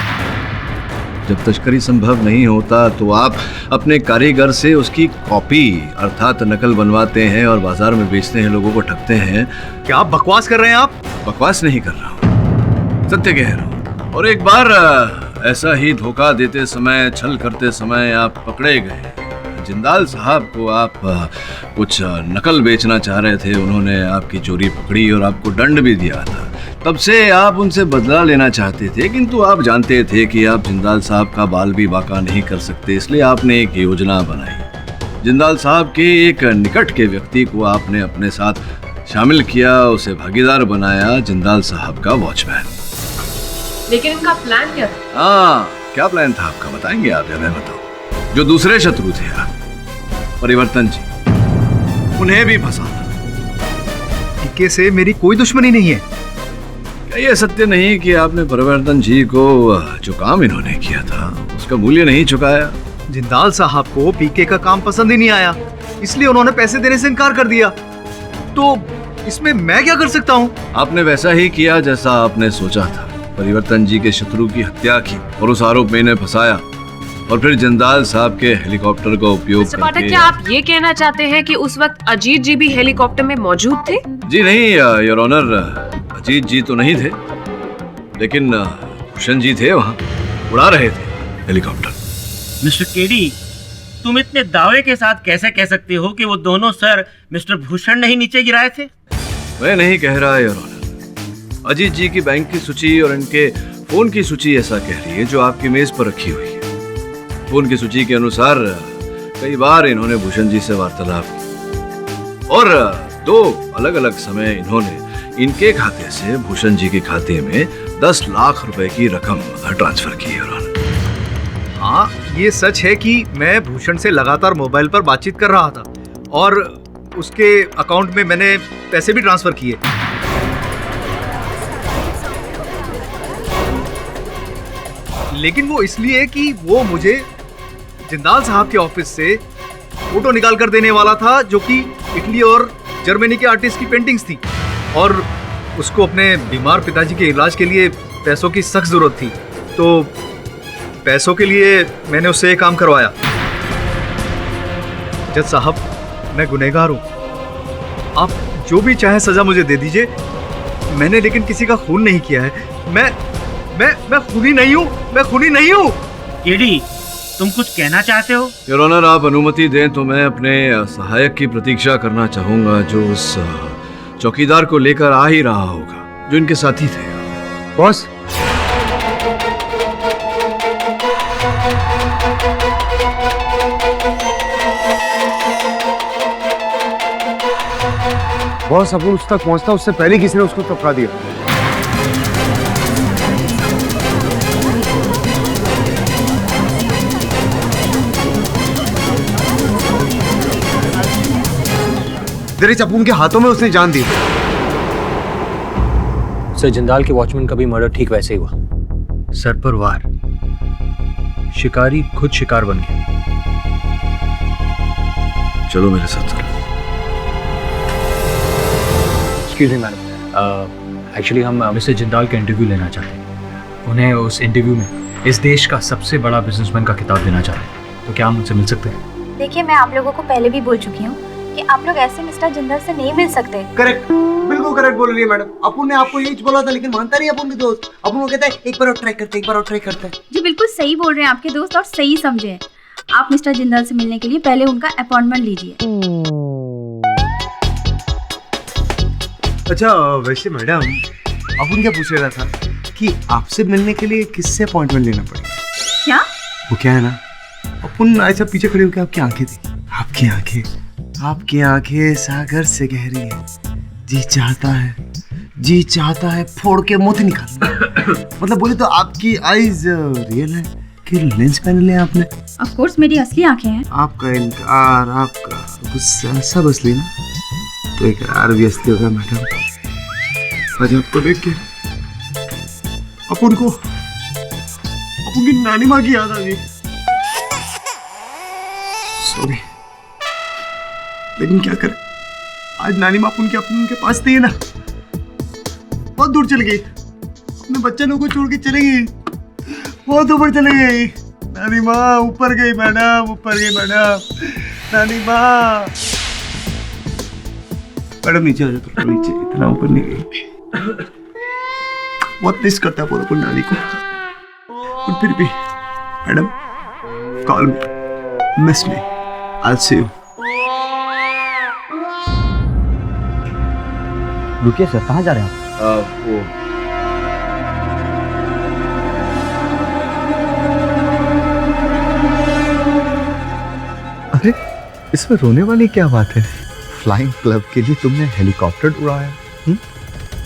जब तस्करी संभव नहीं होता तो आप अपने कारीगर से उसकी कॉपी अर्थात नकल बनवाते हैं और बाजार में बेचते हैं, लोगों को ठगते हैं। क्या आप बकवास कर रहे हैं? आप बकवास नहीं कर रहा हूँ, सत्य कह रहा हूँ। और एक बार ऐसा ही धोखा देते समय, छल करते समय आप पकड़े गए। जिंदाल साहब को आप कुछ नकल बेचना चाह रहे थे, उन्होंने आपकी चोरी पकड़ी और आपको दंड भी दिया था। तब से आप उनसे बदला लेना चाहते थे, किंतु आप जानते थे कि आप जिंदाल साहब का बाल भी बाका नहीं कर सकते, इसलिए आपने एक योजना बनाई। जिंदाल साहब के एक निकट के व्यक्ति को आपने अपने साथ शामिल किया, उसे भागीदार बनाया, जिंदाल साहब का वॉचमैन। लेकिन इनका प्लान क्या था? हाँ, क्या प्लान था आपका, बताएंगे आप या मैं बताऊं? जो दूसरे शत्रु थे आप, परिवर्तन जी, उन्हें भी फंसाना। टीके से मेरी कोई दुश्मनी नहीं है। क्या ये सत्य नहीं कि आपने परिवर्तन जी को जो काम इन्होंने किया था उसका मूल्य नहीं चुकाया? जिंदाल साहब को पीके का काम पसंद ही नहीं आया, इसलिए उन्होंने पैसे देने से इनकार कर दिया। तो इसमें मैं क्या कर सकता हूँ? आपने वैसा ही किया जैसा आपने सोचा था। परिवर्तन जी के शत्रु की हत्या की और उस आरोप में इन्हें फंसाया, और फिर जिंदाल साहब के हेलीकॉप्टर का उपयोग मिस्टर पाठक, क्या आप ये कहना चाहते हैं कि उस वक्त अजीत जी भी हेलीकॉप्टर में मौजूद थे? जी नहीं योर ऑनर, अजीत जी तो नहीं थे, लेकिन भूषण जी थे, वहाँ उड़ा रहे थे हेलीकॉप्टर। मिस्टर केडी, तुम इतने दावे के साथ कैसे कह सकते हो कि वो दोनों सर मिस्टर भूषण नहीं नीचे गिराए थे? मैं नहीं कह रहा योर ऑनर, अजीत जी की बैंक की सूची और इनके फोन की सूची ऐसा कह रही है जो आपकी मेज पर रखी हुई है। फोन की सूची के अनुसार कई बार इन्होंने भूषण जी से वार्तालाप की और 2 अलग अलग समय इन्होंने इनके खाते से भूषण जी के खाते में 10 लाख रुपए की रकम ट्रांसफर की है। हाँ, ये सच है कि मैं भूषण से लगातार मोबाइल पर बातचीत कर रहा था और उसके अकाउंट में मैंने पैसे भी ट्रांसफर किए। लेकिन वो इसलिए कि वो मुझे जिंदाल साहब के ऑफिस से फोटो निकाल कर देने वाला था, जो कि इटली और जर्मनी के आर्टिस्ट की पेंटिंग्स थी, और उसको अपने बीमार पिताजी के इलाज के लिए पैसों की सख्त जरूरत थी। तो पैसों के लिए मैंने उससे ये काम करवाया। जज साहब, मैं गुनहगार हूँ, आप जो भी चाहे सजा मुझे दे दीजिए। मैंने लेकिन किसी का खून नहीं किया है। मैं खूनी नहीं हूँ, मैं खूनी नहीं हूँ। केडी, तुम कुछ कहना चाहते हो? योर ऑनर, आप अनुमति दें तो मैं अपने सहायक की प्रतीक्षा करना चाहूंगा, जो उस चौकीदार को लेकर आ ही रहा होगा जो इनके साथी थे। बॉस, बॉस, अपन उस तक पहुंचता उससे पहले किसी ने उसको टपका दिया। दरअसल उनके हाथों में उसने जान दी। सर, जिंदाल के वॉचमैन का भी मर्डर ठीक वैसे ही हुआ। सर पर वार, शिकारी खुद शिकार बन गया। चलो मेरे साथ चलो। एक्सक्यूज मी मैडम, एक्चुअली हम मिस्टर जिंदाल का इंटरव्यू लेना चाहते हैं। उन्हें उस इंटरव्यू में इस देश का सबसे बड़ा बिजनेसमैन का खिताब देना चाहते हैं। तो क्या हम उनसे मिल सकते हैं? देखिए, मैं आप लोगों को पहले भी बोल चुकी हूँ कि आप लोग ऐसे मिस्टर जिंदाल से नहीं मिल सकते। करेक्ट, बिल्कुल करेक्ट बोल रही है मैडम। अपन ने आपको यही बोला था, लेकिन मानता नहीं अपन के दोस्त। अपन वो कहता है एक बार और ट्राई करते, एक बार और ट्राई करते हैं। जी बिल्कुल सही बोल रहे हैं आपके दोस्त, और सही समझे। आप मिस्टर जिंदाल से मिलने के लिए पहले उनका अपॉइंटमेंट लीजिए। अच्छा वैसे मैडम अपन क्या पूछ रहा था कि आपसे मिलने के लिए किससे अपॉइंटमेंट लेना पड़ेगा? क्या? वो क्या है ना, अपन ऐसा पीछे खड़े होकर आपकी आंखें थी, आपकी आंखें सागर से गहरी है, जी चाहता है फोड़ के मोती निकाल। मतलब बोले तो आपकी आईज रियल है कि लेंस पहन लिया आपने? ऑफ कोर्स मेरी असली आंखें हैं। आपका इनकार, आपका गुस्सा सब असली ना, तो इकरार भी असली होगा मैडम। आज आपको देख के अपन की नानी माँ की याद आ गई। सॉरी, लेकिन क्या करें, आज नानी माँ अपन के पास थी ना, बहुत दूर चली गई, अपने बच्चों को छोड़ के चली गई, बहुत ऊपर चली गई। नानी माँ ऊपर गई मैडम, नानी माँ। मैडम नीचे आ जाओ, थोड़ा नीचे, इतना ऊपर नहीं गई। बहुत मिस करता है पूरा नानी को, और फिर भी madam call me, miss me, I see you. रुकिए सर, कहाँ जा रहे हैं आप? वो अरे इसमें रोने वाली क्या बात है? फ्लाइंग क्लब के लिए तुमने हेलीकॉप्टर उड़ाया,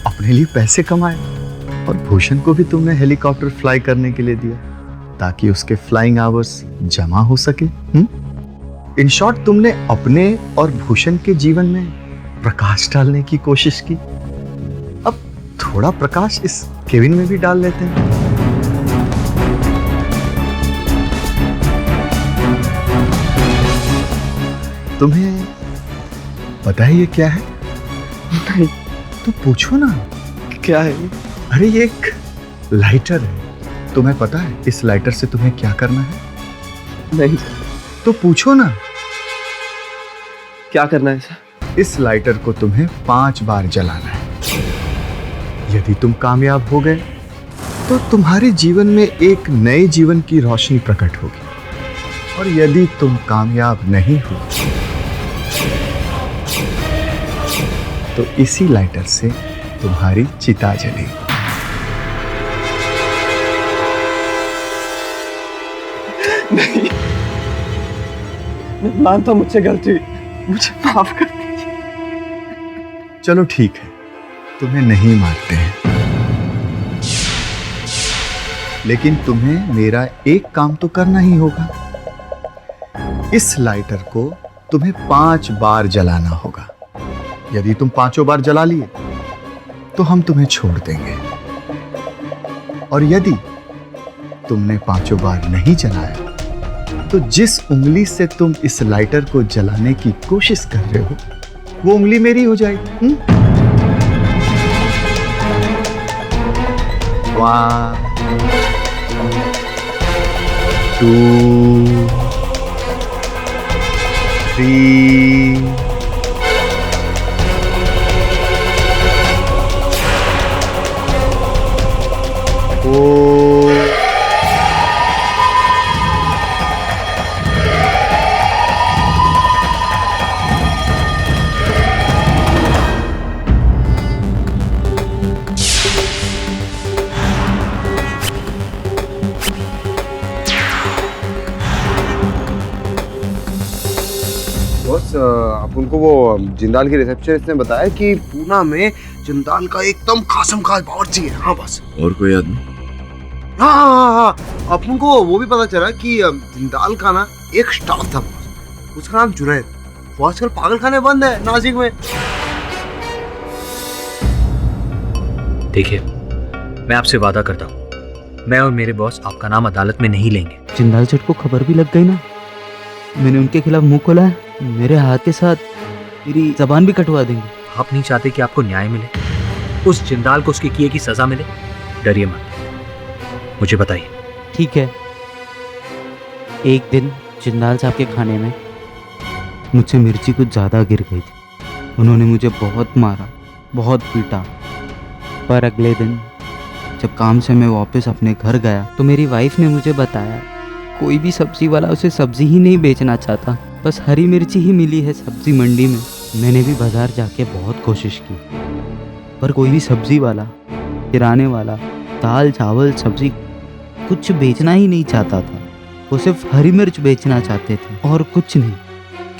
अपने लिए पैसे कमाए, और भूषण को भी तुमने हेलीकॉप्टर फ्लाई करने के लिए दिया ताकि उसके फ्लाइंग आवर्स जमा हो सके। इन शॉर्ट तुमने अपने और भूषण के जीवन में प्रकाश डालने की कोशिश की। अब थोड़ा प्रकाश इस केविन में भी डाल लेते हैं। तुम्हें पता है ये क्या है? नहीं। तो पूछो ना, क्या है? अरे ये एक लाइटर है। तुम्हें पता है इस लाइटर से तुम्हें क्या करना है? नहीं। तो पूछो ना, क्या करना है सर? इस लाइटर को तुम्हें 5 बार जलाना है। यदि तुम कामयाब हो गए तो तुम्हारे जीवन में एक नए जीवन की रोशनी प्रकट होगी, और यदि तुम कामयाब नहीं हो तो इसी लाइटर से तुम्हारी चिता जलेगी। नहीं, मैं मानता हूं मुझसे गलती हुई, मुझे माफ कर दीजिए। चलो ठीक है, तुम्हें नहीं मारते हैं, लेकिन तुम्हें मेरा एक काम तो करना ही होगा। इस लाइटर को तुम्हें 5 बार जलाना होगा। यदि तुम 5 बार जला लिए तो हम तुम्हें छोड़ देंगे, और यदि तुमने 5 बार नहीं जलाया तो जिस उंगली से तुम इस लाइटर को जलाने की कोशिश कर रहे हो वो उंगली मेरी हो जाएगी। 1 2 3 4 अपन को वो जिंदाल की रिसेप्शनिस्ट ने बताया कि पूना में जिंदाल का एकदम खासम खास बावर्ची है। हाँ बस। और कोई आदमी? हाँ, अपन को वो भी पता चला कि जिंदाल का ना एक स्टाफ था, उसका नाम जुनैद। वो आजकल पागल खाने बंद है नासिक में। देखिए, मैं आपसे वादा करता हूँ, मैं और मेरे बॉस आपका नाम अदालत में नहीं लेंगे। जिंदाल सेठ को खबर भी लग गई ना, मैंने उनके खिलाफ मुंह खोला है, मेरे हाथ के साथ मेरी जबान भी कटवा देंगे। आप नहीं चाहते कि आपको न्याय मिले, उस जिंदाल को उसके किए की सजा मिले? डरिए मत, मुझे बताइए। ठीक है। एक दिन जिंदाल साहब के खाने में मुझसे मिर्ची कुछ ज़्यादा गिर गई थी। उन्होंने मुझे बहुत मारा, बहुत पीटा। पर अगले दिन जब काम से मैं वापस अपने घर गया तो मेरी वाइफ ने मुझे बताया कोई भी सब्जी वाला उसे सब्जी ही नहीं बेचना चाहता, बस हरी मिर्ची ही मिली है सब्जी मंडी में। मैंने भी बाजार जाके बहुत कोशिश की, पर कोई भी सब्जी वाला, किराने वाला दाल चावल सब्जी कुछ बेचना ही नहीं चाहता था। वो सिर्फ हरी मिर्च बेचना चाहते थे और कुछ नहीं।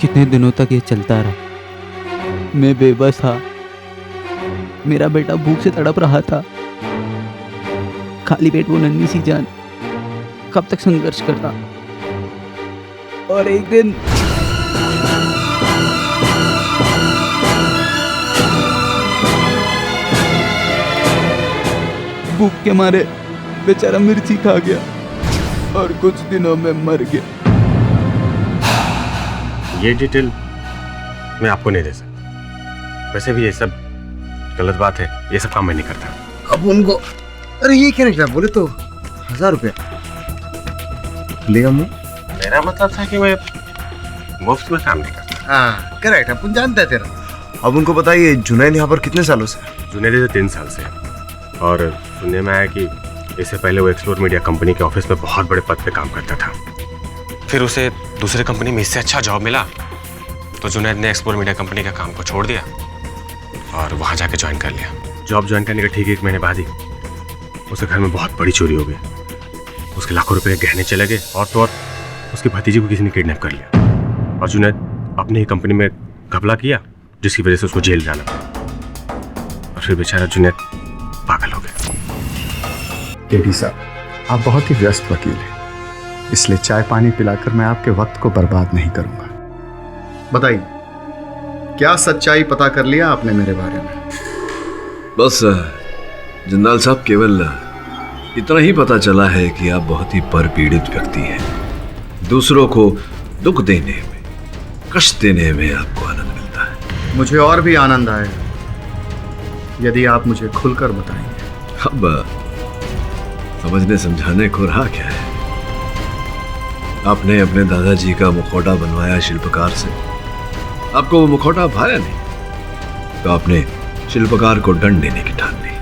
कितने दिनों तक ये चलता रहा। मैं बेबस था, मेरा बेटा भूख से तड़प रहा था। खाली पेट वो नन्ही सी जान कब तक संघर्ष करता। और एक दिन भूख के मारे बेचारा मिर्ची खा गया और कुछ दिनों में मर गया। ये डिटेल मैं आपको नहीं दे सकता। वैसे भी ये सब गलत बात है, ये सब काम मैं नहीं करता। अब उनको अरे ये क्या निकला, बोले तो 1000 रुपया लेगा मुँह। मेरा मतलब था कि मैं मुफ्त में काम नहीं करता। हाँ करेक्ट, अपन जानते हैं तेरा। अब उनको बताइए जुनैद यहाँ पर कितने सालों से? जुनैद 3 साल से, और सुनने में आया कि इससे पहले वो एक्सप्लोर मीडिया कंपनी के ऑफिस में बहुत बड़े पद पे काम करता था। फिर उसे दूसरे कंपनी में इससे अच्छा जॉब मिला तो जुनैद ने एक्सप्लोर मीडिया कंपनी का काम को छोड़ दिया और वहाँ जाके ज्वाइन कर लिया। जॉब ज्वाइन करने के ठीक 1 महीने बाद ही उसके घर में बहुत बड़ी चोरी हो गई। उसके लाखों रुपए के गहने चले गए और तो और उसके भतीजे को किसी ने किडनैप कर लिया और जुनैद अपनी ही कंपनी में घपला किया, जिसकी वजह से उसको जेल जाना पड़ा। और फिर बेचारा जुनैद पागल हो गया। केडी साहब, आप बहुत ही व्यस्त वकील हैं, इसलिए चाय पानी पिलाकर मैं आपके वक्त को बर्बाद नहीं करूंगा। बताइए, क्या सच्चाई पता कर लिया आपने मेरे बारे में? बस जिंदाल साहब, केवल इतना ही पता चला है कि आप बहुत ही परपीड़ित व्यक्ति हैं। दूसरों को दुख देने में, कष्ट देने में आपको आनंद मिलता है। मुझे और भी आनंद आएगा यदि आप मुझे खुलकर बताएंगे। अब समझने समझाने को रहा क्या है? आपने अपने दादाजी का मुखौटा बनवाया शिल्पकार से, आपको वो मुखौटा भाया नहीं तो आपने शिल्पकार को दंड देने की ठान ली।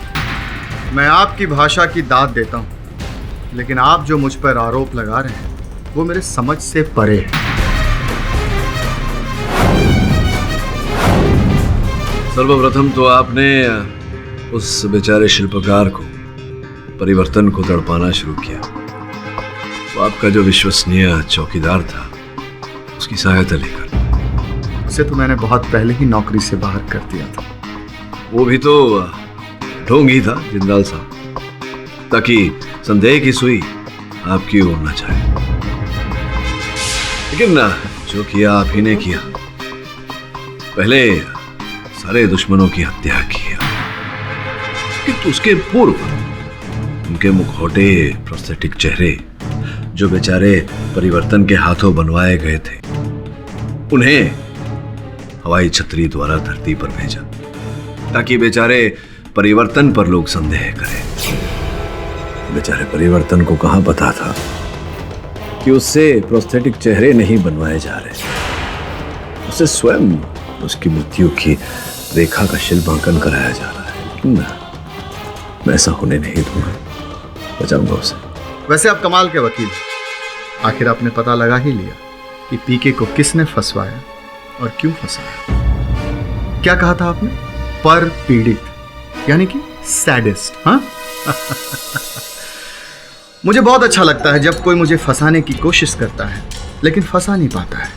मैं आपकी भाषा की दाद देता हूँ, लेकिन आप जो मुझ पर आरोप लगा रहे हैं वो मेरे समझ से परे है। सर्वप्रथम तो आपने उस बेचारे शिल्पकार को, परिवर्तन को तड़पाना शुरू किया। वो आपका जो विश्वसनीय चौकीदार था, उसकी सहायता लेकर। उसे तो मैंने बहुत पहले ही नौकरी से बाहर कर दिया था। वो भी तो ढोंग ही था जिंदाल साहब, ताकि संदेह की सुई आपकी ओर न जाए। लेकिन जो किया आप ही ने किया। पहले सारे दुश्मनों की हत्या की, किंतु उसके पूर्व उनके मुखौटे, प्रोस्थेटिक चेहरे जो बेचारे परिवर्तन के हाथों बनवाए गए थे, उन्हें हवाई छतरी द्वारा धरती पर भेजा ताकि बेचारे परिवर्तन पर लोग संदेह करें। बेचारे परिवर्तन को कहां पता था कि उससे प्रोस्थेटिक चेहरे नहीं बनवाए जा रहे, उसे स्वयं उसकी मृत्यु की रेखा का शिल्पांकन कराया जा रहा है। लेकिन मैं ऐसा होने नहीं दूंगा, बचाऊंगा उसे। वैसे आप कमाल के वकील हैं। आखिर आपने पता लगा ही लिया कि पीके को किसने फंसवाया और क्यों फंसाया। क्या कहा था आपने? पर पीड़ित, यानी कि सैडिस्ट। हाँ मुझे बहुत अच्छा लगता है जब कोई मुझे फंसाने की कोशिश करता है लेकिन फंसा नहीं पाता है।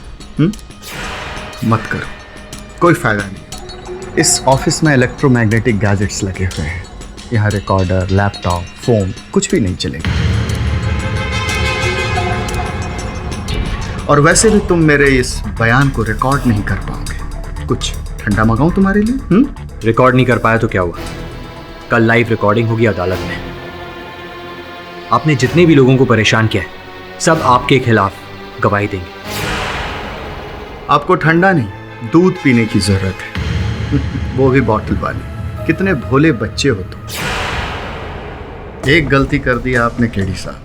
मत करो, कोई फायदा नहीं। इस ऑफिस में इलेक्ट्रोमैग्नेटिक गैजेट्स लगे हुए हैं। यहाँ रिकॉर्डर, लैपटॉप, फोन कुछ भी नहीं चलेगा। और वैसे भी तुम मेरे इस बयान को रिकॉर्ड नहीं कर पाओगे। कुछ ठंडा मंगाऊं तुम्हारे लिए? रिकॉर्ड नहीं कर पाया तो क्या हुआ? कल लाइव रिकॉर्डिंग होगी अदालत में। आपने जितने भी लोगों को परेशान किया है, सब आपके खिलाफ गवाही देंगे। आपको ठंडा नहीं, दूध पीने की जरूरत है, वो भी बॉटल वाली। कितने भोले बच्चे हो तुम। एक गलती कर दी आपने केडी साहब।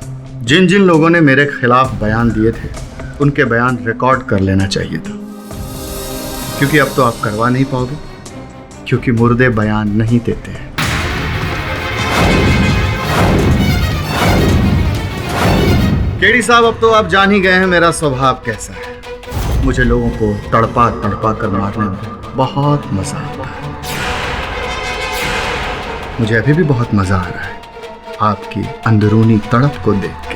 जिन जिन लोगों ने मेरे खिलाफ बयान दिए थे, उनके बयान रिकॉर्ड कर लेना चाहिए था, क्योंकि अब तो आप करवा नहीं पाओगे, क्योंकि मुर्दे बयान नहीं देते हैं। केडी साहब, अब तो आप जान ही गए हैं मेरा स्वभाव कैसा है। मुझे लोगों को तड़पा तड़पा कर मारने में बहुत मजा आता है। मुझे अभी भी बहुत मजा आ रहा है आपकी अंदरूनी तड़प को देख के,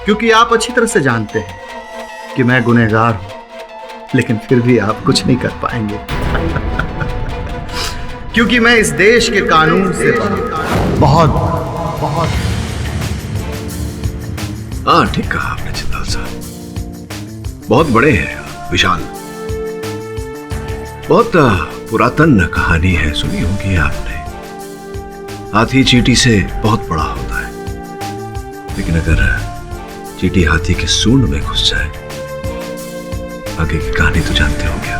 क्योंकि आप अच्छी तरह से जानते हैं कि मैं गुनहगार हूं, लेकिन फिर भी आप कुछ नहीं कर पाएंगे क्योंकि मैं इस देश के कानून से बहुत बहुत। हाँ, ठीक कहा आपने जिंदाल साहब। बहुत बड़े हैं आप, विशाल। बहुत पुरातन कहानी है, सुनी होगी आपने। हाथी चींटी से बहुत बड़ा होता है, लेकिन अगर चींटी हाथी के सूंड में घुस जाए, आगे की कहानी तो जानते हो क्या।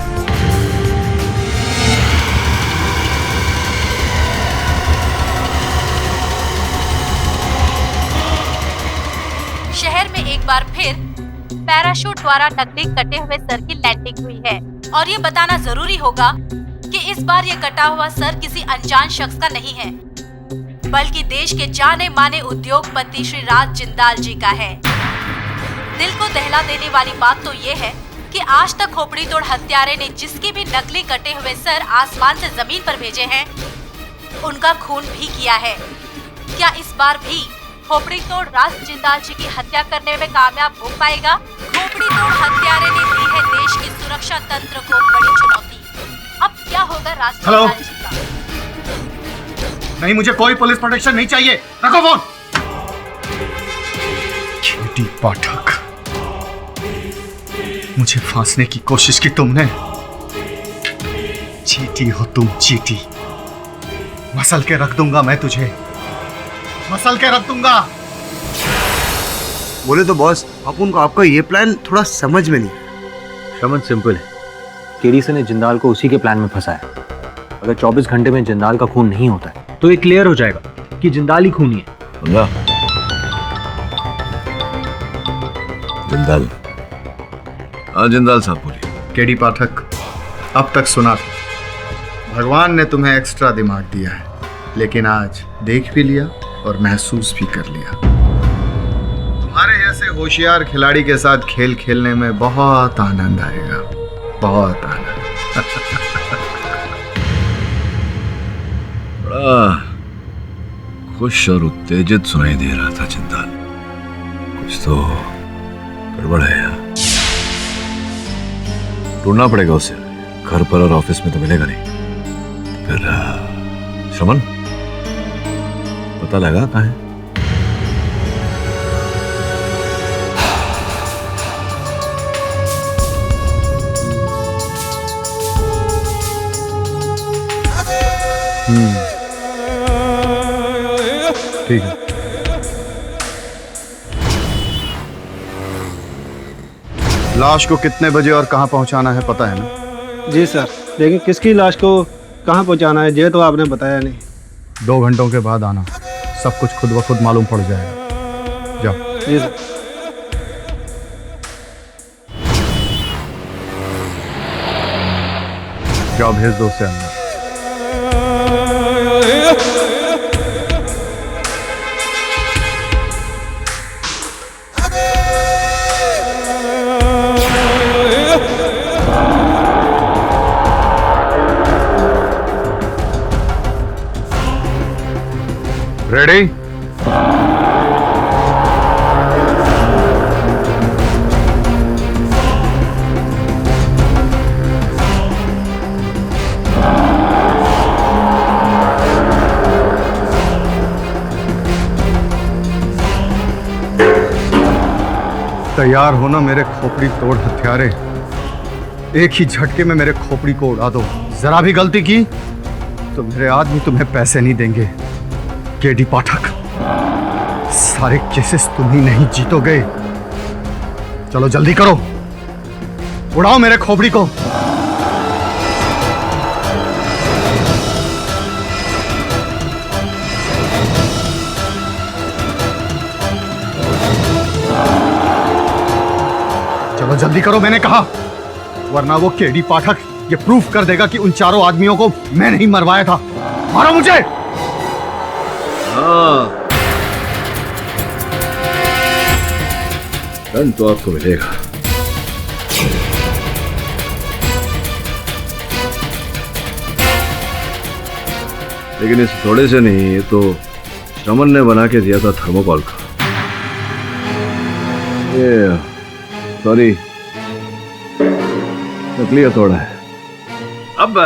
शहर में एक बार फिर पैराशूट द्वारा नकली कटे हुए सर की लैंडिंग हुई है, और ये बताना जरूरी होगा कि इस बार ये कटा हुआ सर किसी अनजान शख्स का नहीं है, बल्कि देश के जाने माने उद्योगपति श्री राज जिंदाल जी का है। दिल को दहला देने वाली बात तो ये है कि आज तक खोपड़ी तोड़ हत्यारे ने जिसके भी नकली कटे हुए सर आसमान से जमीन पर भेजे हैं, उनका खून भी किया है। क्या इस बार भी खोपड़ी तोड़ राज जिंदाल जी की हत्या करने में कामयाब हो पाएगा? खोपड़ी तोड़ हत्यारे ने दी है देश के सुरक्षा तंत्र को बड़ी चुनौती। अब क्या होगा राज जिंदाल जी का? नहीं, मुझे कोई पुलिस प्रोटेक्शन नहीं चाहिए। रखो फोन। केडी पाठक, मुझे फांसने की कोशिश की तुमने। चीटी हो तुम, चीटी। मसल के रख दूंगा मैं तुझे, मसल के रख दूंगा। बोले तो बॉस, अपुन को आपका ये प्लान थोड़ा समझ में नहीं। समझ सिंपल है। केडी से ने जिंदाल को उसी के प्लान में फंसाया। अगर 24 घंटे में जिंदाल का खून नहीं होता है तो ये क्लियर हो जाएगा कि जिंदाल ही खूनी है। जिंदाल। हाँ जिंदाल साहब बोलिए। केडी पाठक, अब तक सुना था भगवान ने तुम्हें एक्स्ट्रा दिमाग दिया है, लेकिन आज देख भी लिया और महसूस भी कर लिया। तुम्हारे जैसे होशियार खिलाड़ी के साथ खेल खेलने में बहुत आनंद आएगा, बहुत आनंद। बड़ा खुश और उत्तेजित सुनाई दे रहा था जिंदाल। कुछ तो गड़बड़ है यहाँ। ढूंढना पड़ेगा उसे, घर पर और ऑफिस में तो मिलेगा नहीं। फिर श्रमन पता लगा कहाँ है? ठीक है। लाश को कितने बजे और कहां पहुंचाना है पता है ना? जी सर, लेकिन किसकी लाश को कहां पहुंचाना है ये तो आपने बताया नहीं। 2 घंटों के बाद आना, सब कुछ खुद ब खुद मालूम पड़ जाएगा। जाओ। जी सर। जाओ, भेज दो उसे अंदर। रेडी? तैयार होना मेरे खोपड़ी तोड़ हत्यारे। एक ही झटके में मेरे खोपड़ी को उड़ा दो। जरा भी गलती की तो मेरे आदमी तुम्हें पैसे नहीं देंगे। केडी पाठक, सारे केसेस तुम ही नहीं जीतोगे। चलो जल्दी करो, उड़ाओ मेरे खोपड़ी को। चलो जल्दी करो, मैंने कहा, वरना वो केडी पाठक ये प्रूफ कर देगा कि उन चारों आदमियों को मैं नहीं मरवाया था। मारो मुझे। धन तो आपको मिलेगा। लेकिन इस थोड़े से नहीं, ये तो चमन ने बना के दिया था थर्मोकॉल का। ये सॉरी, नकली हथौड़ा है। अब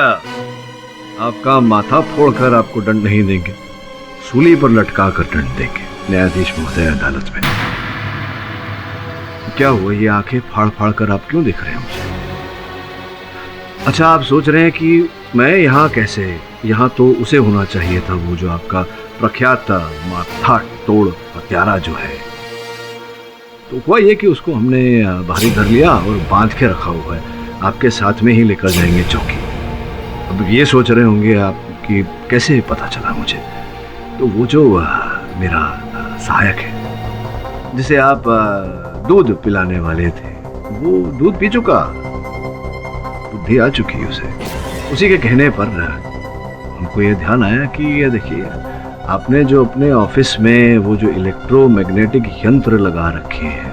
आपका माथा फोड़कर आपको दंड नहीं देंगे, सूली पर लटका कर दंड देंगे न्यायाधीश महोदय अदालत में। क्या हुआ, ये आंखें फाड़ फाड़ कर आप क्यों देख रहे हैं मुझे? अच्छा, आप सोच रहे हैं कि मैं यहाँ कैसे, यहाँ तो उसे होना चाहिए था वो जो आपका प्रख्यात माथा तोड़ हत्यारा जो है। तो हुआ ये कि उसको हमने बाहरी कर लिया और बांध के रखा हुआ है, आपके साथ में ही लेकर जाएंगे चौकी। अब ये सोच रहे होंगे आप कि कैसे पता चला मुझे। तो वो जो मेरा सहायक है जिसे आप दूध पिलाने वाले थे, वो दूध पी चुका, बुद्धि आ चुकी उसे। उसी के कहने पर हमको ये ध्यान आया कि ये देखिए, आपने जो अपने ऑफिस में वो जो इलेक्ट्रोमैग्नेटिक यंत्र लगा रखे हैं,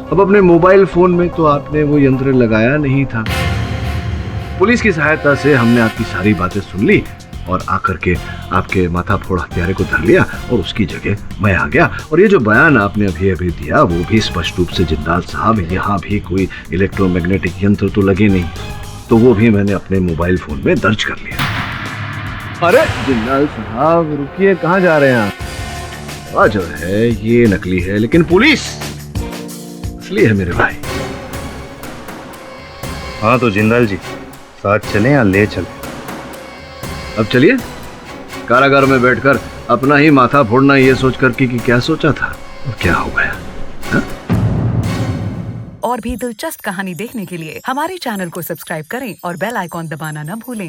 अब अपने मोबाइल फोन में तो आपने वो यंत्र लगाया नहीं था। पुलिस की सहायता से हमने आपकी सारी बातें सुन ली और आकर के आपके माथा फोड़ हत्यारे को धर लिया और उसकी जगह मैं आ गया। और ये जो बयान आपने अभी अभी दिया वो भी स्पष्ट रूप से, जिंदाल साहब यहाँ भी कोई इलेक्ट्रोमैग्नेटिक यंत्र तो लगे नहीं, तो वो भी मैंने अपने मोबाइल फोन में दर्ज कर लिया। अरे जिंदाल साहब रुकिए, कहाँ जा रहे हैं आप? जो है ये नकली है, लेकिन पुलिस असली है मेरे भाई। हाँ तो जिंदाल जी, साथ चलें या ले चलें? अब चलिए। कारागार में बैठकर अपना ही माथा फोड़ना ये सोचकर कि क्या सोचा था और क्या हो गया। हा? और भी दिलचस्प कहानी देखने के लिए हमारे चैनल को सब्सक्राइब करें और बेल आइकॉन दबाना न भूलें।